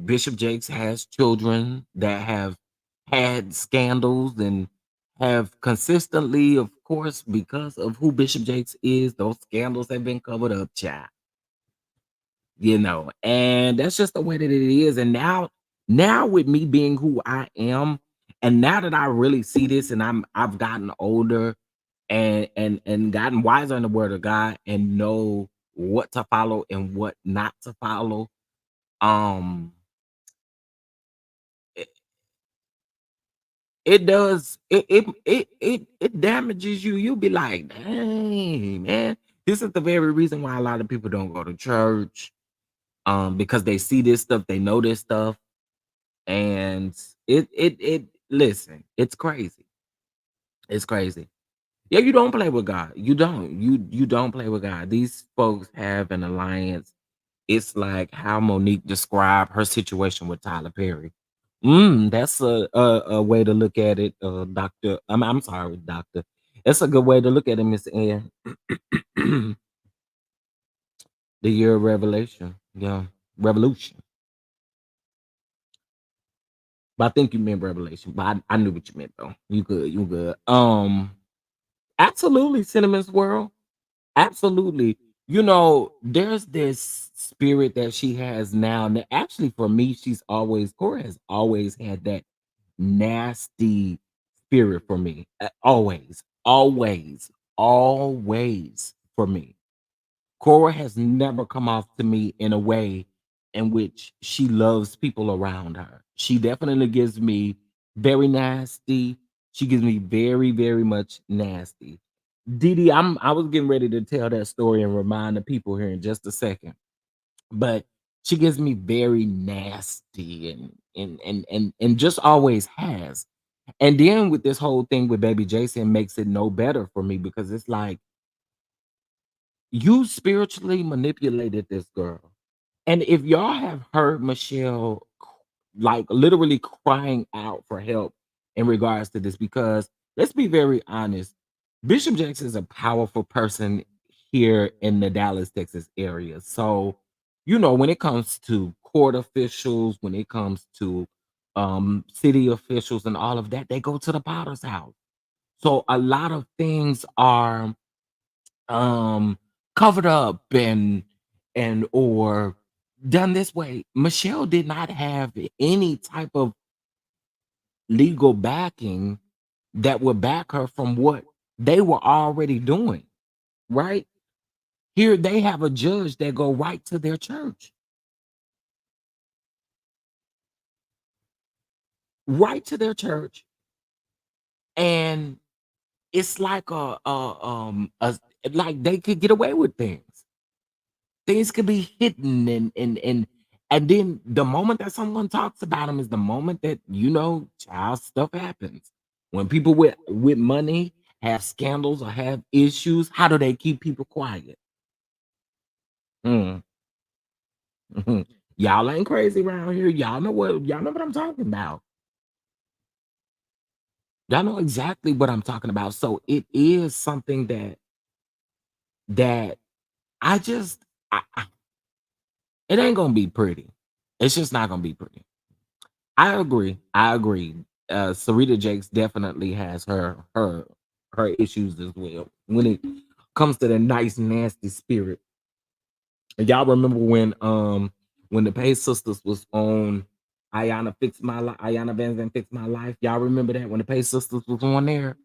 Bishop Jakes has children that have had scandals and have consistently, of course, because of who Bishop Jakes is, those scandals have been covered up, child. And that's just the way that it is. And now with me being who I am, and now that I really see this, and I've gotten older and gotten wiser in the word of God and know what to follow and what not to follow. um it, it does it damages you. You'll be like, dang, man, this is the very reason why a lot of people don't go to church, because they see this stuff, they know this stuff. And it listen, it's crazy. It's crazy. Yeah, you don't play with God. You don't play with God. These folks have an alliance. It's like how Monique described her situation with Tyler Perry. That's a way to look at it, Doctor. I'm sorry, Doctor. That's a good way to look at it, Miss Ann. The year of revelation. Yeah. Revolution. But I think you meant revelation. But I knew what you meant though. You good, you good. Absolutely, Cinnamon's world. Absolutely. There's this spirit that she has now. And actually, for me, Cora has always had that nasty spirit for me. Always, always, always for me. Cora has never come off to me in a way in which she loves people around her. She definitely gives me very nasty. She gives me very, very much nasty. Didi, I was getting ready to tell that story and remind the people here in just a second. But she gives me very nasty and just always has. And then with this whole thing with baby Jason makes it no better for me, because it's like you spiritually manipulated this girl. And if y'all have heard Michelle like literally crying out for help in regards to this, because let's be very honest, Bishop Jakes is a powerful person here in the Dallas, Texas area. So, when it comes to court officials, when it comes to city officials and all of that, they go to the Potter's house. So a lot of things are um covered up and or done this way. Michelle did not have any type of legal backing that would back her from what they were already doing, right? Here they have a judge that go right to their church, right to their church, and it's like like they could get away with things. Things could be hidden, and then the moment that someone talks about them is the moment that child stuff happens. When people with money have scandals or have issues, how do they keep people quiet? Hmm. Mhm. Y'all ain't crazy around here. Y'all know what I'm talking about. Y'all know exactly what I'm talking about. So it is something that I just it ain't gonna be pretty. It's just not gonna be pretty. I agree. I agree. Sarita Jakes definitely has her issues as well when it comes to the nice nasty spirit. And y'all remember when the Pay Sisters was on Ayana Van Zandt Fix My Life? Y'all remember that when the Pay Sisters was on there?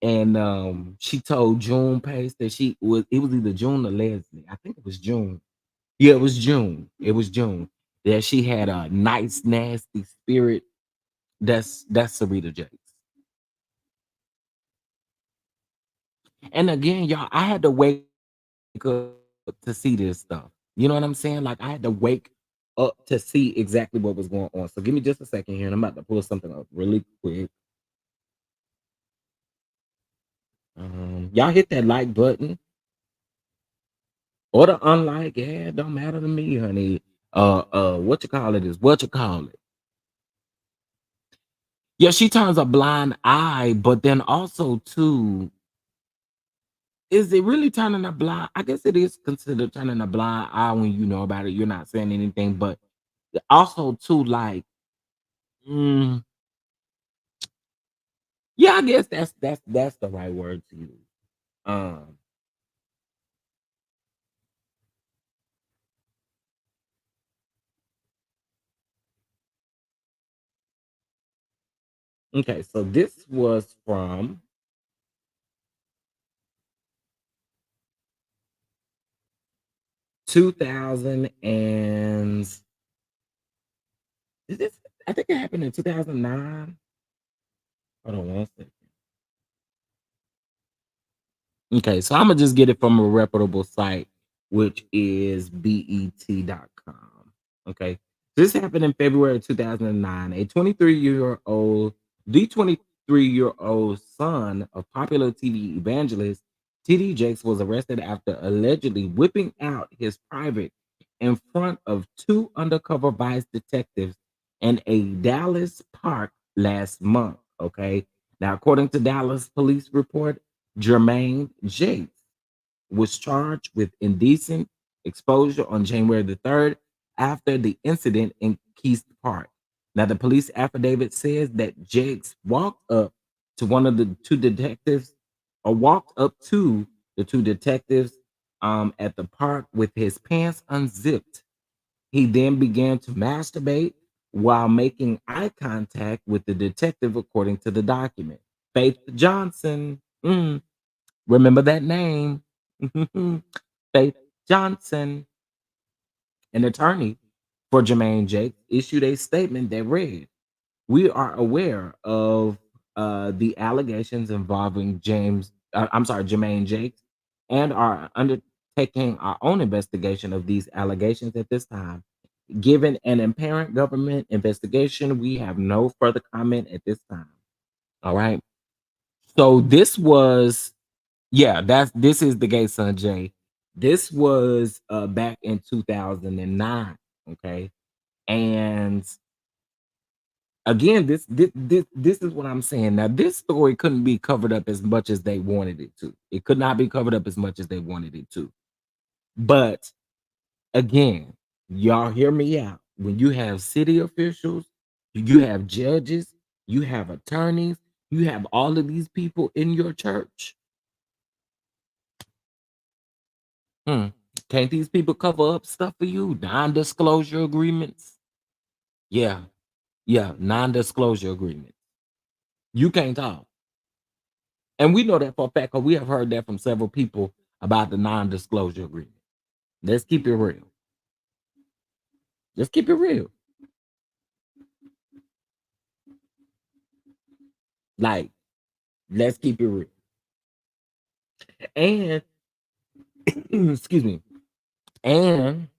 And she told June Pace that it was either June or Leslie. I think it was June. Yeah, it was June. It was June. That she had a nice, nasty spirit. That's Sarita Jakes. And again, y'all, I had to wake up to see this stuff. You know what I'm saying? Like I had to wake up to see exactly what was going on. So give me just a second here, and I'm about to pull something up really quick. Y'all hit that like button or the unlike. Yeah, it don't matter to me, honey. What you call it is what you call it. Yeah, she turns a blind eye, but then also too, is it really turning a blind? I guess it is considered turning a blind eye when you know about it. You're not saying anything, but also too, like, mm, yeah, I guess that's the right word to use. Um, okay, so this was from 2000 and is this? I think it happened in 2009. Hold on one second. Okay, so I'm gonna just get it from a reputable site, which is bet.com. Okay, this happened in February 2009. A 23-year-old son of popular TV evangelist TD Jakes was arrested after allegedly whipping out his private in front of two undercover vice detectives in a Dallas park last month. Okay, now according to Dallas police report, Jermaine Jakes was charged with indecent exposure on January the 3rd after the incident in Keith Park. Now, the police affidavit says that Jakes walked up to one of the two detectives, or walked up to the two detectives at the park with his pants unzipped. He then began to masturbate while making eye contact with the detective, according to the document. Faith Johnson. Remember that name. Faith Johnson, an attorney for Jermaine Jakes, issued a statement that read, "We are aware of the allegations involving Jermaine Jakes, and are undertaking our own investigation of these allegations at this time. Given an apparent government investigation, we have no further comment at this time." All right. So this was Yeah, this is the gay son Jay. This was back in 2009. Okay. And again, this is what I'm saying. Now, this story couldn't be covered up as much as they wanted it to. It could not be covered up as much as they wanted it to. But again, y'all hear me out. When you have city officials, you have judges, you have attorneys, you have all of these people in your church. Hmm. Can't these people cover up stuff for you? Non-disclosure agreements? Yeah, non-disclosure agreements. You can't talk. And we know that for a fact because we have heard that from several people about the non-disclosure agreement. Let's keep it real. Let's keep it real. Like, let's keep it real. And excuse me. And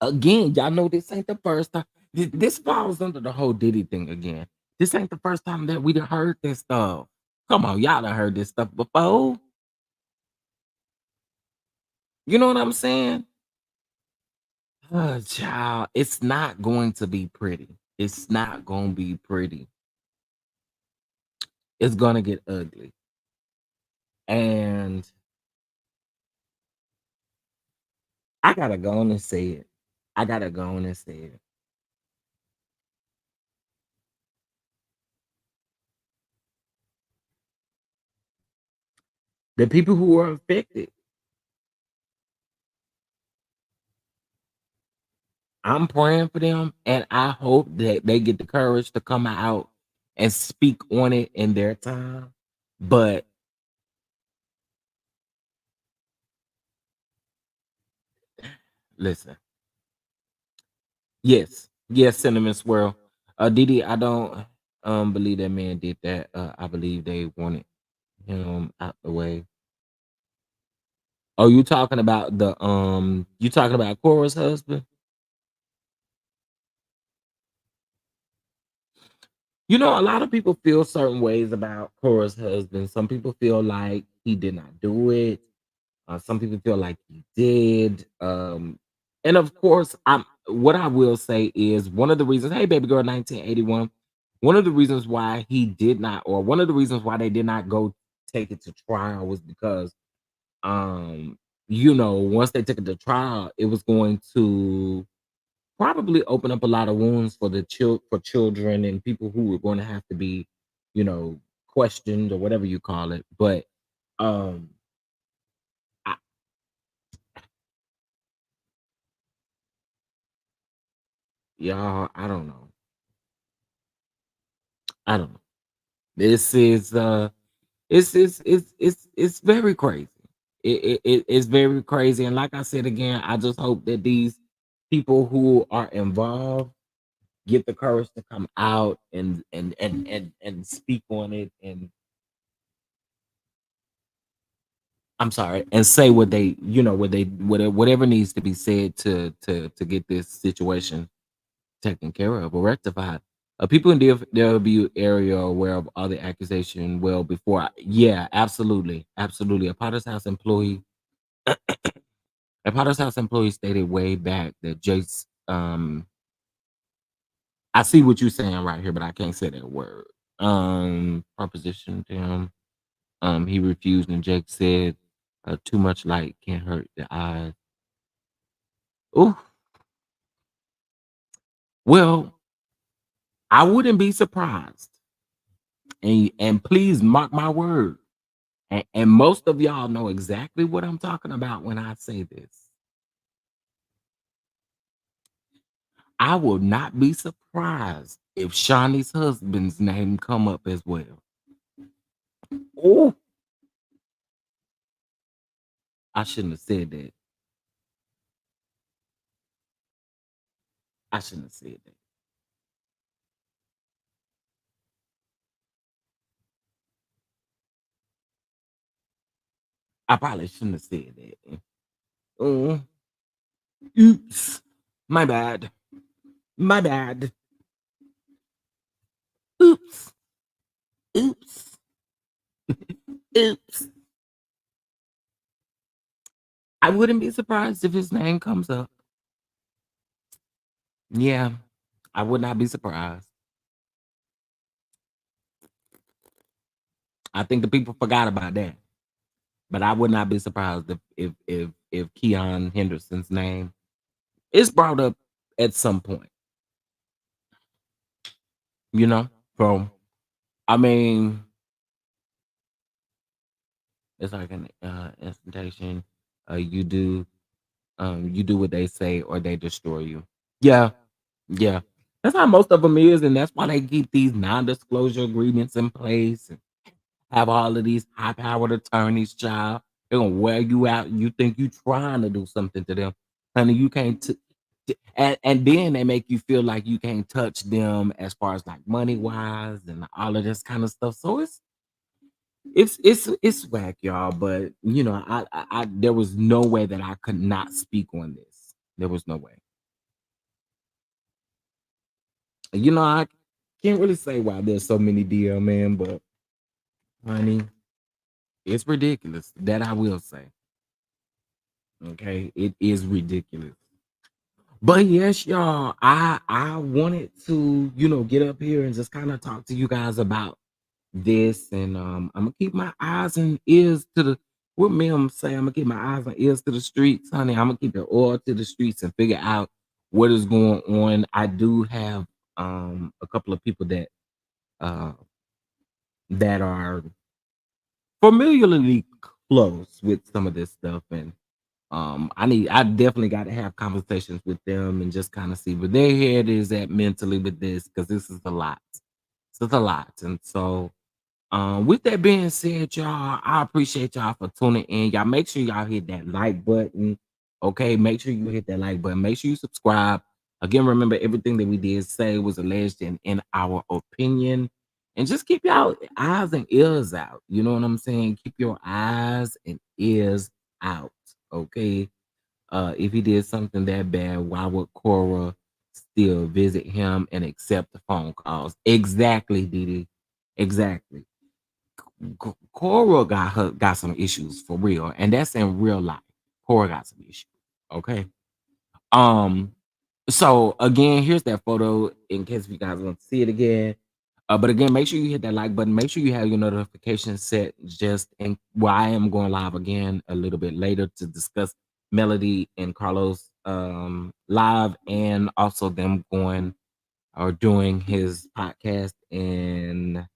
again, y'all know this ain't the first time. This falls under the whole Diddy thing again. This ain't the first time that we done heard this stuff. Come on, y'all done heard this stuff before. You know what I'm saying? Child, it's not going to be pretty. It's not going to be pretty. It's going to get ugly. And I got to go on and say it. I got to go on and say it. The people who are affected, I'm praying for them, and I hope that they get the courage to come out and speak on it in their time. But listen, yes, Cinnamon Swirl, Didi, I don't believe that man did that. I believe they wanted him out the way. Oh, you talking about you talking about Cora's husband? You know, a lot of people feel certain ways about Cora's husband. Some people feel like he did not do it. Some people feel like he did. And of course, what I will say is one of the reasons, hey baby girl 1981, one of the reasons why he did not, or one of the reasons why they did not go take it to trial was because once they took it to trial, it was going to probably open up a lot of wounds for for children and people who were going to have to be, questioned or whatever you call it. But um I, y'all, I don't know. I don't know. This is it's very crazy. It's very crazy. And like I said again, I just hope that these people who are involved get the courage to come out and speak on it, and I'm sorry, and say what they, whatever needs to be said to get this situation taken care of or rectified. People in the DFW area are aware of all the accusation well before. Yeah, absolutely, absolutely. A Potter's House employee stated way back that Jace. I see what you're saying right here, but I can't say that word. Proposition to him. He refused, and Jake said, "Too much light can hurt the eyes." Oh, well, I wouldn't be surprised, and please mark my word. And most of y'all know exactly what I'm talking about when I say this. I will not be surprised if Shawnee's husband's name come up as well. Oh, I shouldn't have said that. I shouldn't have said that. I probably shouldn't have said that. Oh, oops. My bad. My bad. Oops. Oops. Oops. I wouldn't be surprised if his name comes up. Yeah, I would not be surprised. I think the people forgot about that. But I would not be surprised if Keon Henderson's name is brought up at some point. You know? So I mean, it's like an instantation. You do what they say or they destroy you. Yeah, yeah. That's how most of them is, and that's why they keep these non-disclosure agreements in place. have all of these high-powered attorneys, child. They're gonna wear you out. You think you trying to do something to them, honey? You can't. And then they make you feel like you can't touch them as far as like money wise and all of this kind of stuff. So it's whack, y'all. But you know, I there was no way that I could not speak on this. There was no way. You know, I can't really say why there's so many DL men, but honey, it's ridiculous. That I will say. Okay, it is ridiculous. But yes, y'all, I wanted to, you know, get up here and just kind of talk to you guys about this, and I'm gonna keep my eyes and ears to the. What me I'm saying, I'm gonna keep my eyes and ears to the streets, honey. I'm gonna keep the oil to the streets and figure out what is going on. I do have a couple of people uh that are familiarly close with some of this stuff, and I definitely got to have conversations with them and just kind of see where their head is at mentally with this, because this is a lot. This is a lot. And so with that being said, y'all, I appreciate y'all for tuning in. Y'all make sure y'all hit that like button. Okay, make sure you hit that like button. Make sure you subscribe. Again, remember everything that we did say was alleged and in our opinion. And just keep y'all eyes and ears out. You know what I'm saying? Keep your eyes and ears out. Okay. If he did something that bad, why would Cora still visit him and accept the phone calls? Exactly, Diddy. Exactly. Cora got some issues for real, and that's in real life. Cora got some issues. Okay. Um. So again, here's that photo in case if you guys want to see it again. But again, make sure you hit that like button. Make sure you have your notifications set. Just and well, I am going live again a little bit later to discuss Melody and Carlos live, and also them going or doing his podcast in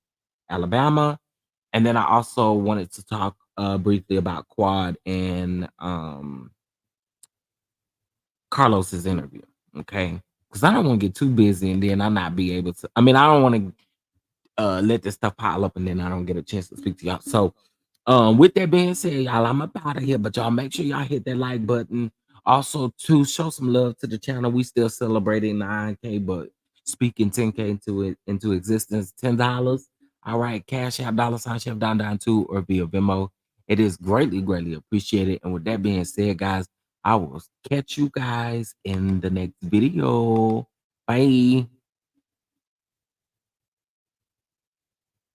Alabama. And then I also wanted to talk briefly about Quad and Carlos's interview. Okay. Because I don't want to get too busy and then I not be able to. I mean, I don't want to let this stuff pile up and then I don't get a chance to speak to y'all. So with that being said, y'all, I'm up out of here, but y'all make sure y'all hit that like button. Also to show some love to the channel. We still celebrating 9K, but speaking 10K into existence. $10. All right, cash out $ chef down 2 or via Venmo. It is greatly appreciated. And with that being said, guys, I will catch you guys in the next video. Bye.